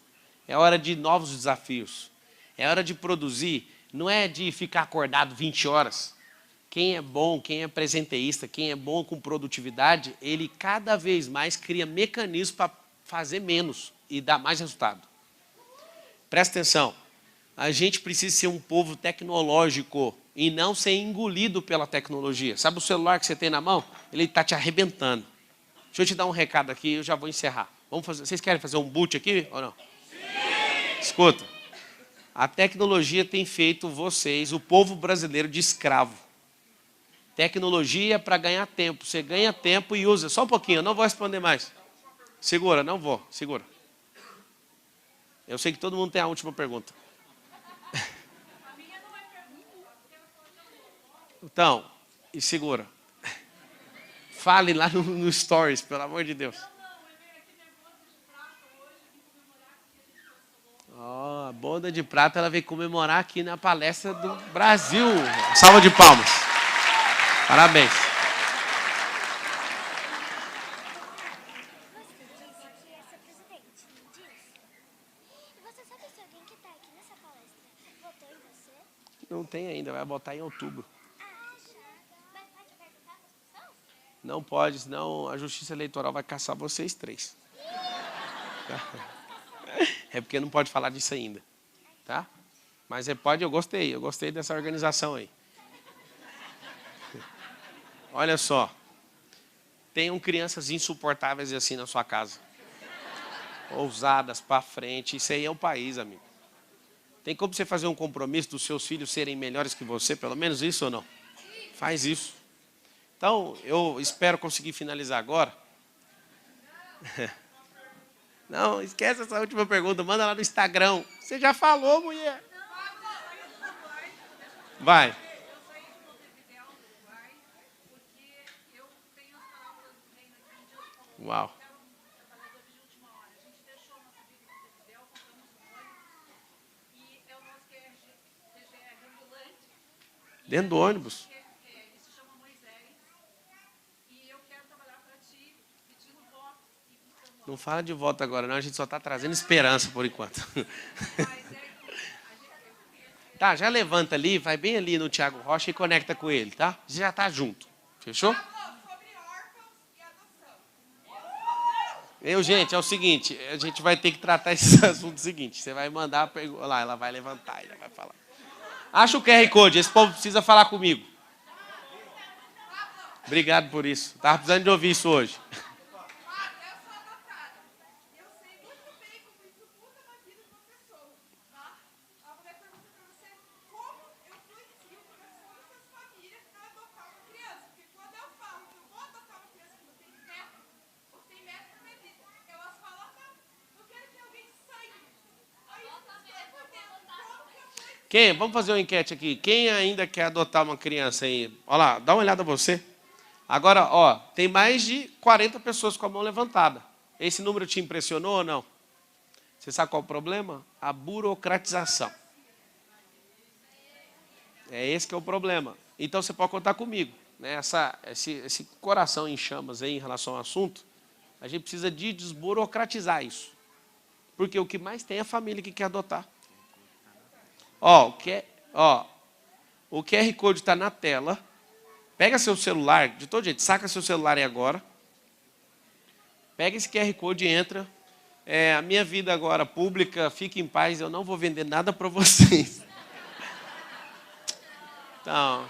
É hora de novos desafios. É hora de produzir. Não é de ficar acordado 20 horas. Quem é bom, quem é presenteísta, quem é bom com produtividade, ele cada vez mais cria mecanismos para fazer menos e dar mais resultado. Presta atenção. A gente precisa ser um povo tecnológico e não ser engolido pela tecnologia. Sabe o celular que você tem na mão? Ele está te arrebentando. Deixa eu te dar um recado aqui e eu já vou encerrar. Vocês querem fazer um boot aqui ou não? Escuta, a tecnologia tem feito vocês, o povo brasileiro, de escravo. Tecnologia para ganhar tempo. Você ganha tempo e usa. Só um pouquinho, eu não vou responder mais. Segura, não vou. Segura. Eu sei que todo mundo tem a última pergunta. Então, e segura. Fale lá no Stories, pelo amor de Deus. Ó, a boda de prata, ela veio comemorar aqui na palestra do Brasil. Salva de palmas. Parabéns. Não tem ainda, vai botar em outubro. Não pode, senão a Justiça Eleitoral vai caçar vocês 3. É porque não pode falar disso ainda, tá? Mas pode, eu gostei dessa organização aí. Olha só, tenham crianças insuportáveis assim na sua casa. Ousadas, para frente, isso aí é o país, amigo. Tem como você fazer um compromisso dos seus filhos serem melhores que você, pelo menos isso ou não? Faz isso. Então, eu espero conseguir finalizar agora. Não, esquece essa última pergunta, manda lá no Instagram. Você já falou, mulher. Vai. Uau. Dentro do ônibus. Não fala de voto agora, não. A gente só está trazendo esperança por enquanto. Tá, já levanta ali, vai bem ali no Thiago Rocha e conecta com ele, tá? Você já está junto. Fechou? Gente, é o seguinte, a gente vai ter que tratar esse assunto seguinte. Você vai mandar a pergunta lá, ela vai levantar e ela vai falar. Acha o QR Code, esse povo precisa falar comigo. Obrigado por isso. Estava precisando de ouvir isso hoje. Vamos fazer uma enquete aqui. Quem ainda quer adotar uma criança aí? Olha lá, dá uma olhada você. Agora, ó, tem mais de 40 pessoas com a mão levantada. Esse número te impressionou ou não? Você sabe qual é o problema? A burocratização. É esse que é o problema. Então você pode contar comigo, né? Esse coração em chamas aí em relação ao assunto, a gente precisa de desburocratizar isso. Porque o que mais tem é a família que quer adotar. O QR Code está na tela. Pega seu celular, de todo jeito, saca seu celular aí agora. Pega esse QR Code e entra. A minha vida agora pública, fique em paz, eu não vou vender nada para vocês. Então,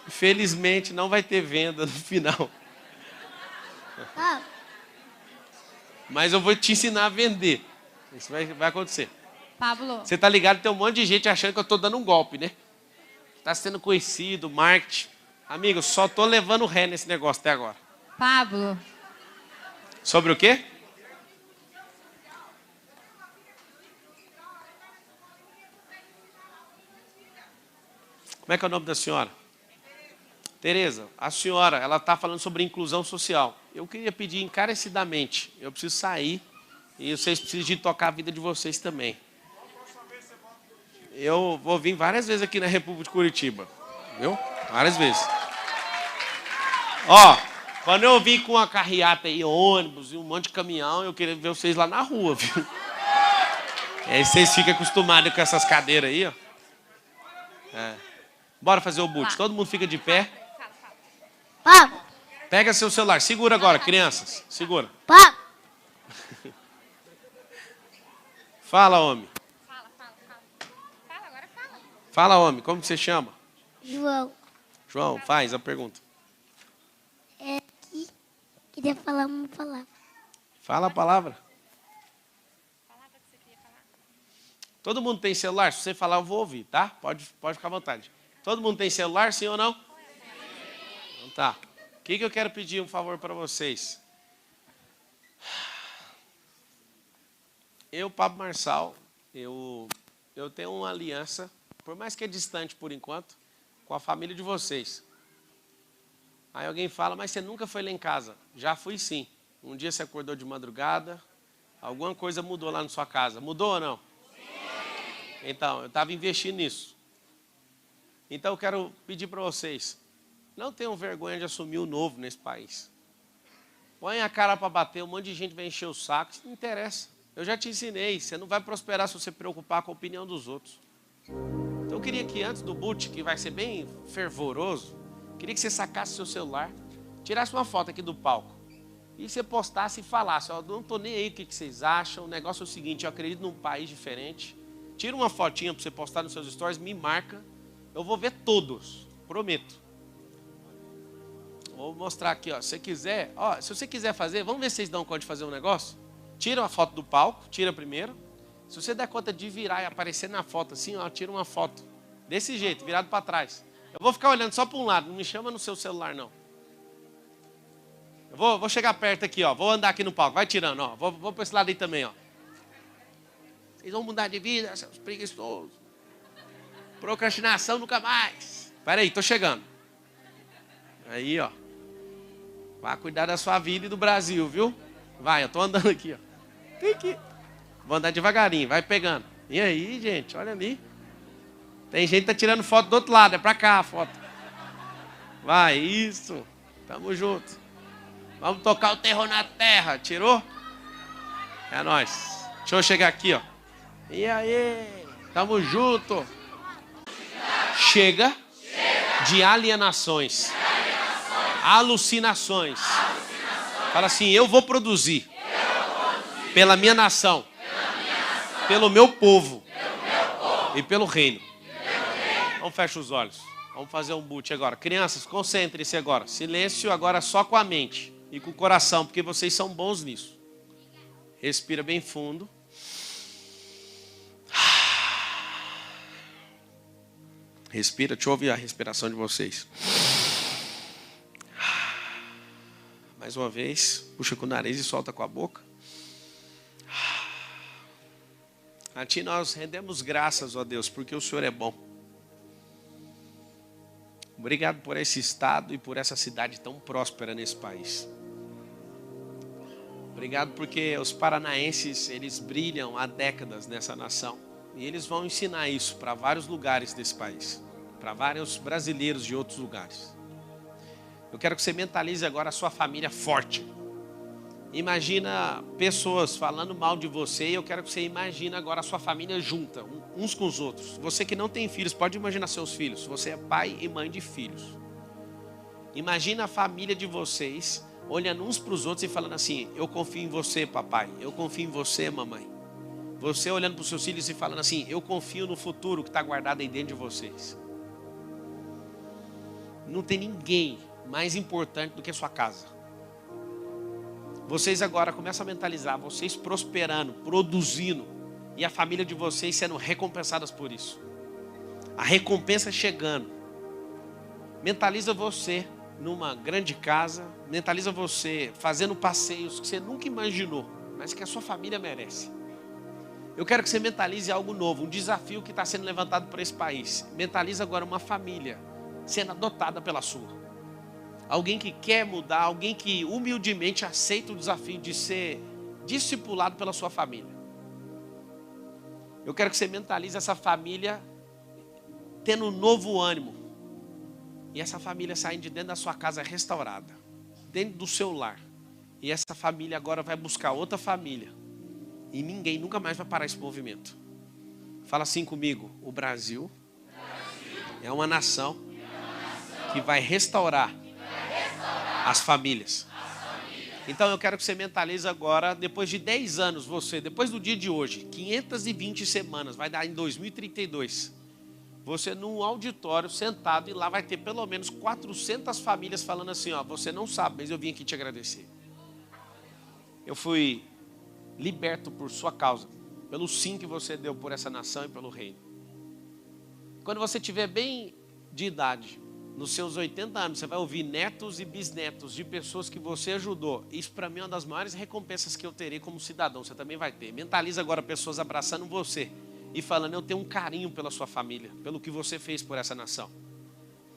infelizmente não vai ter venda no final. Mas eu vou te ensinar a vender. Isso vai acontecer. Pablo. Você tá ligado, tem um monte de gente achando que eu tô dando um golpe, né? Tá sendo conhecido, marketing. Amigo, só tô levando ré nesse negócio até agora. Pablo. Sobre o quê? Como é que é o nome da senhora? Tereza, a senhora, ela tá falando sobre inclusão social. Eu queria pedir encarecidamente, eu preciso sair e vocês precisam de tocar a vida de vocês também. Eu vou vir várias vezes aqui na República de Curitiba, viu? Várias vezes. Ó, quando eu vim com uma carreata aí, ônibus e um monte de caminhão, eu queria ver vocês lá na rua, viu? E aí vocês ficam acostumados com essas cadeiras aí, ó. Bora fazer o boot. Todo mundo fica de pé. Pega seu celular. Segura agora, crianças. Segura. Fala, homem. Fala, homem. Como que você chama? João. João, faz a pergunta. Queria falar uma palavra. Fala a palavra. Todo mundo tem celular? Se você falar, eu vou ouvir, tá? Pode ficar à vontade. Todo mundo tem celular, sim ou não? Então tá. O que eu quero pedir um favor para vocês? Eu, Pablo Marçal, eu tenho uma aliança, por mais que é distante por enquanto, com a família de vocês. Aí alguém fala, mas você nunca foi lá em casa. Já fui sim. Um dia você acordou de madrugada, alguma coisa mudou lá na sua casa. Mudou ou não? Sim. Então, eu estava investindo nisso. Então eu quero pedir para vocês, não tenham vergonha de assumir o novo nesse país. Põe a cara para bater, um monte de gente vai encher o saco, isso não interessa. Eu já te ensinei, você não vai prosperar se você preocupar com a opinião dos outros. Então eu queria que antes do boot, que vai ser bem fervoroso, queria que você sacasse seu celular, tirasse uma foto aqui do palco e você postasse e falasse, ó, não estou nem aí o que vocês acham, o negócio é o seguinte, eu acredito num país diferente, tira uma fotinha para você postar nos seus stories, me marca, eu vou ver todos, prometo. Vou mostrar aqui, ó, se você quiser, ó, se você quiser fazer, vamos ver se vocês dão conta de fazer um negócio? Tira uma foto do palco, tira primeiro, se você der conta de virar e aparecer na foto assim, ó, tira uma foto, desse jeito, virado para trás. Eu vou ficar olhando só para um lado, não me chama no seu celular, não. Eu vou chegar perto aqui, ó. Vou andar aqui no palco, vai tirando, ó. Vou para esse lado aí também, ó. Vocês vão mudar de vida, seus preguiçosos. Procrastinação nunca mais. Espera aí, tô chegando. Aí, ó. Vai cuidar da sua vida e do Brasil, viu? Vai, eu tô andando aqui, ó. Tem que... Vou andar devagarinho, vai pegando. E aí, gente, olha ali. Tem gente que tá tirando foto do outro lado, é pra cá a foto. Vai, isso. Tamo junto. Vamos tocar o terror na terra. Tirou? É nóis. Deixa eu chegar aqui, ó. E aí? Tamo junto. Chega de alienações. Alucinações. Fala assim, eu vou produzir. Pela minha nação. Pelo meu povo. E pelo reino. Vamos fechar os olhos. Vamos fazer um boot agora. Crianças, concentrem-se agora. Silêncio agora só com a mente e com o coração, porque vocês são bons nisso. Respira bem fundo. Respira, deixa eu ouvir a respiração de vocês. Mais uma vez, puxa com o nariz e solta com a boca. A ti nós rendemos graças, ó Deus, porque o Senhor é bom. Obrigado por esse estado e por essa cidade tão próspera nesse país. Obrigado porque os paranaenses, eles brilham há décadas nessa nação. E eles vão ensinar isso para vários lugares desse país. Para vários brasileiros de outros lugares. Eu quero que você mentalize agora a sua família forte. Imagina pessoas falando mal de você e eu quero que você imagine agora a sua família junta, uns com os outros. Você que não tem filhos, pode imaginar seus filhos. Você é pai e mãe de filhos. Imagina a família de vocês olhando uns para os outros e falando assim, eu confio em você, papai. Eu confio em você, mamãe. Você olhando para os seus filhos e falando assim, eu confio no futuro que está guardado aí dentro de vocês. Não tem ninguém mais importante do que a sua casa. Vocês agora começam a mentalizar, vocês prosperando, produzindo, e a família de vocês sendo recompensadas por isso. A recompensa chegando. Mentaliza você numa grande casa, mentaliza você fazendo passeios que você nunca imaginou, mas que a sua família merece. Eu quero que você mentalize algo novo, um desafio que está sendo levantado por esse país. Mentaliza agora uma família sendo adotada pela sua. Alguém que quer mudar, alguém que humildemente aceita o desafio de ser discipulado pela sua família. Eu quero que você mentalize essa família tendo um novo ânimo. E essa família saindo de dentro da sua casa restaurada, dentro do seu lar. E essa família agora vai buscar outra família. E ninguém nunca mais vai parar esse movimento. Fala assim comigo, o Brasil é uma nação que vai restaurar as famílias. Então eu quero que você mentalize agora, depois de 10 anos, você, depois do dia de hoje, 520 semanas, vai dar em 2032, você num auditório sentado e lá vai ter pelo menos 400 famílias falando assim, ó, você não sabe, mas eu vim aqui te agradecer. Eu fui liberto por sua causa, pelo sim que você deu por essa nação e pelo reino. Quando você tiver bem de idade, nos seus 80 anos, você vai ouvir netos e bisnetos de pessoas que você ajudou. Isso para mim é uma das maiores recompensas que eu terei como cidadão. Você também vai ter. Mentaliza agora pessoas abraçando você e falando, eu tenho um carinho pela sua família, pelo que você fez por essa nação.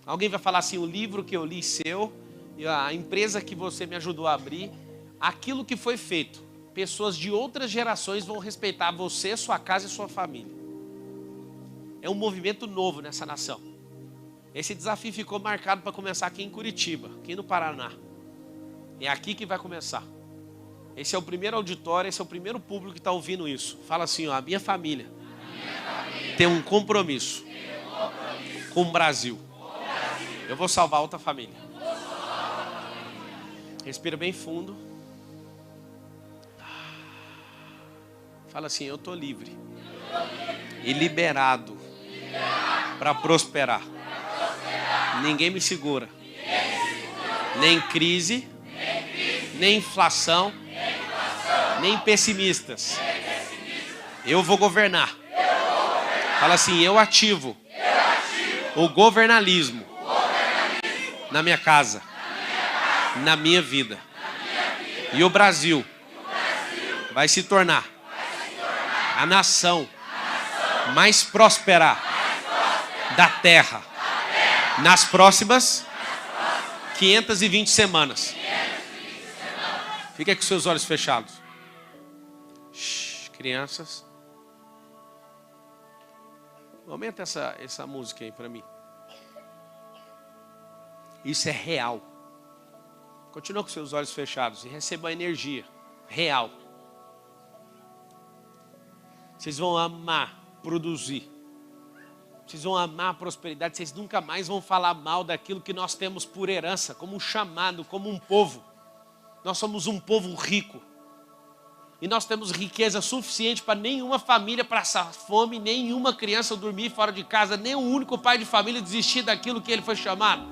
Alguém vai falar assim, o livro que eu li seu, E a empresa que você me ajudou a abrir, aquilo que foi feito, pessoas de outras gerações vão respeitar você, sua casa e sua família. É um movimento novo nessa nação. Esse desafio ficou marcado para começar aqui em Curitiba, aqui no Paraná. É aqui que vai começar. Esse é o primeiro auditório, esse é o primeiro público que está ouvindo isso. Fala assim, ó, a minha família tem um compromisso com o Brasil. Eu vou salvar outra família. Respira bem fundo. Fala assim, eu estou livre e liberado para prosperar. Ninguém me segura. Nem crise, nem inflação, nem pessimistas. Eu vou governar. Fala assim, eu ativo o governalismo na minha casa, na minha vida. E o Brasil vai se tornar a nação mais próspera da terra nas próximas 520 semanas. Fica com seus olhos fechados. Shhh, crianças. Aumenta essa música aí para mim. Isso é real. Continua com seus olhos fechados e receba a energia real. Vocês vão amar produzir. Vocês vão amar a prosperidade. Vocês nunca mais vão falar mal daquilo que nós temos por herança, como um chamado, como um povo. Nós somos um povo rico. E nós temos riqueza suficiente para nenhuma família passar fome, nenhuma criança dormir fora de casa, nem um único pai de família desistir daquilo que ele foi chamado.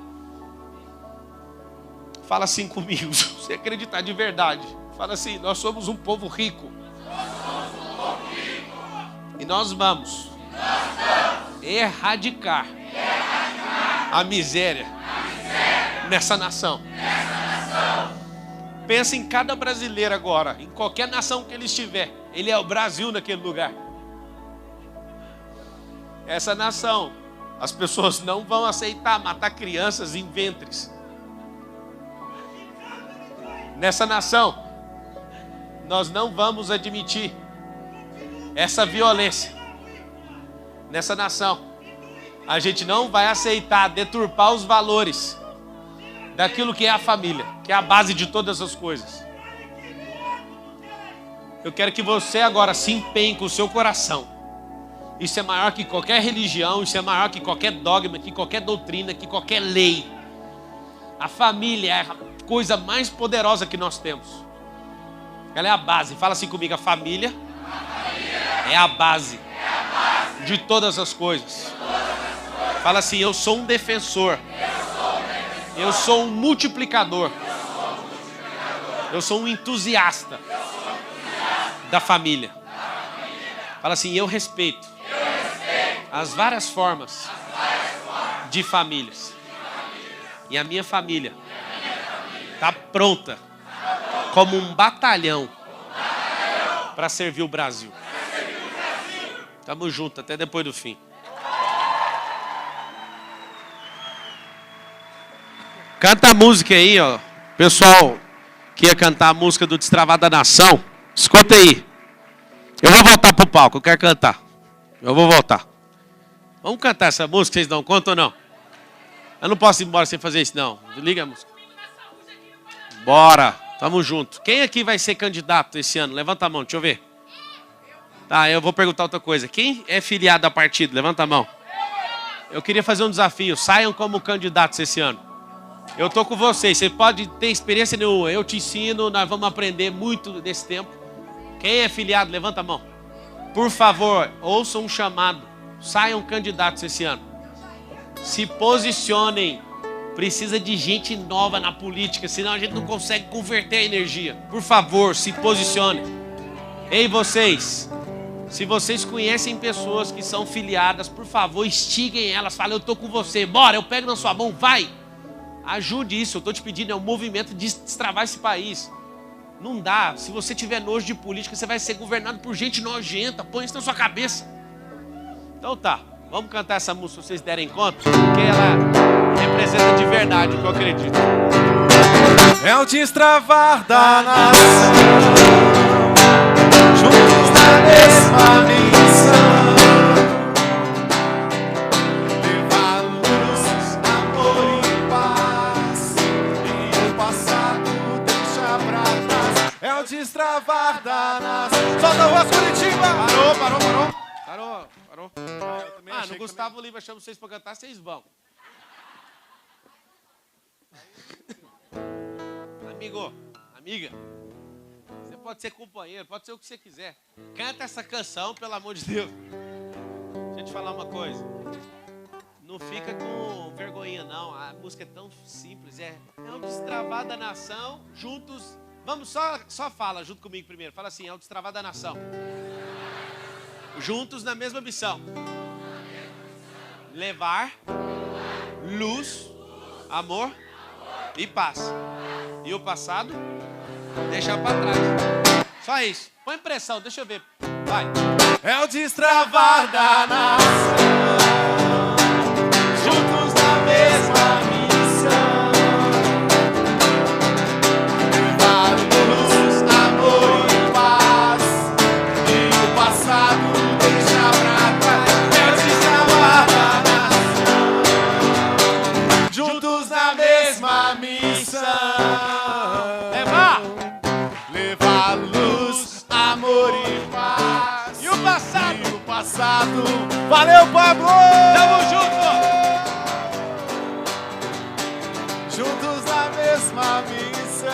Fala assim comigo, se você acreditar de verdade. Fala assim, nós somos um povo rico. E nós vamos erradicar a miséria nessa nação. Pensa em cada brasileiro agora, em qualquer nação que ele estiver. Ele é o Brasil naquele lugar. Essa nação, as pessoas não vão aceitar matar crianças em ventres. Nessa nação, nós não vamos admitir essa violência. Nessa nação, a gente não vai aceitar deturpar os valores daquilo que é a família, que é a base de todas as coisas. Eu quero que você agora se empenhe com o seu coração. Isso é maior que qualquer religião, isso é maior que qualquer dogma, que qualquer doutrina, que qualquer lei. A família é a coisa mais poderosa que nós temos. Ela é a base. Fala assim comigo, a família é a base de todas as coisas. Fala assim, eu sou um defensor. Eu sou um multiplicador. Eu sou um entusiasta da família. Fala assim, eu respeito as várias formas de famílias. E a minha família está pronta como um batalhão para servir o Brasil. Tamo junto, até depois do fim. Canta a música aí, ó. Pessoal que ia cantar a música do Destravada Nação, escuta aí. Eu vou voltar pro palco, eu quero cantar. Eu vou voltar. Vamos cantar essa música, vocês dão conta ou não? Eu não posso ir embora sem fazer isso, não. Liga a música. Bora, tamo junto. Quem aqui vai ser candidato esse ano? Levanta a mão, deixa eu ver. Tá, eu vou perguntar outra coisa. Quem é filiado a partido? Levanta a mão. Eu queria fazer um desafio. Saiam como candidatos esse ano. Eu tô com vocês. Você pode ter experiência nenhuma. Eu te ensino, nós vamos aprender muito nesse tempo. Quem é filiado? Levanta a mão. Por favor, ouçam um chamado. Saiam candidatos esse ano. Se posicionem. Precisa de gente nova na política, senão a gente não consegue converter a energia. Por favor, se posicionem. Ei, vocês. Se vocês conhecem pessoas que são filiadas, por favor, instiguem elas. Falem, eu estou com você. Bora, eu pego na sua mão, vai. Ajude isso, eu estou te pedindo, é um movimento de destravar esse país. Não dá, se você tiver nojo de política, você vai ser governado por gente nojenta. Põe isso na sua cabeça. Então tá, vamos cantar essa música, se vocês derem conta, porque ela representa de verdade o que eu acredito. é o destravar da nação, juntos na mesma missão. Levar luz, amor e paz, e o passado deixa pra trás. É o destravar da nação. Solta a voz, Curitiba! Parou. No Gustavo Lima chama vocês pra cantar, vocês vão. Amiga, você pode ser companheiro, pode ser o que você quiser. Canta essa canção, pelo amor de Deus. Deixa eu te falar uma coisa. Não fica com vergonhinha, não. A música é tão simples. É o destravar da nação, juntos. Vamos, só fala junto comigo primeiro. Fala assim, é o destravar da nação. Juntos na mesma missão. Levar luz, amor e paz. E o passado, deixar pra trás. Só isso. Põe pressão, deixa eu ver. Vai. É o destravar da nação, juntos na mesma missão. Levar luz, amor e paz, e o passado deixar pra trás. É o destravar da nação, juntos na mesma missão. Levar luz, amor e paz. E o passado? E o passado. Valeu, Pablo! Tamo junto! Juntos na mesma missão.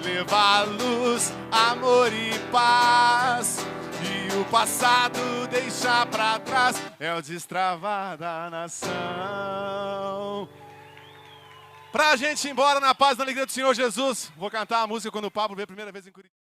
Levar luz, amor e paz. E o passado deixar pra trás. É o destravar da nação. Pra gente ir embora na paz e na alegria do Senhor Jesus, vou cantar a música quando o Pablo veio a primeira vez em Curitiba.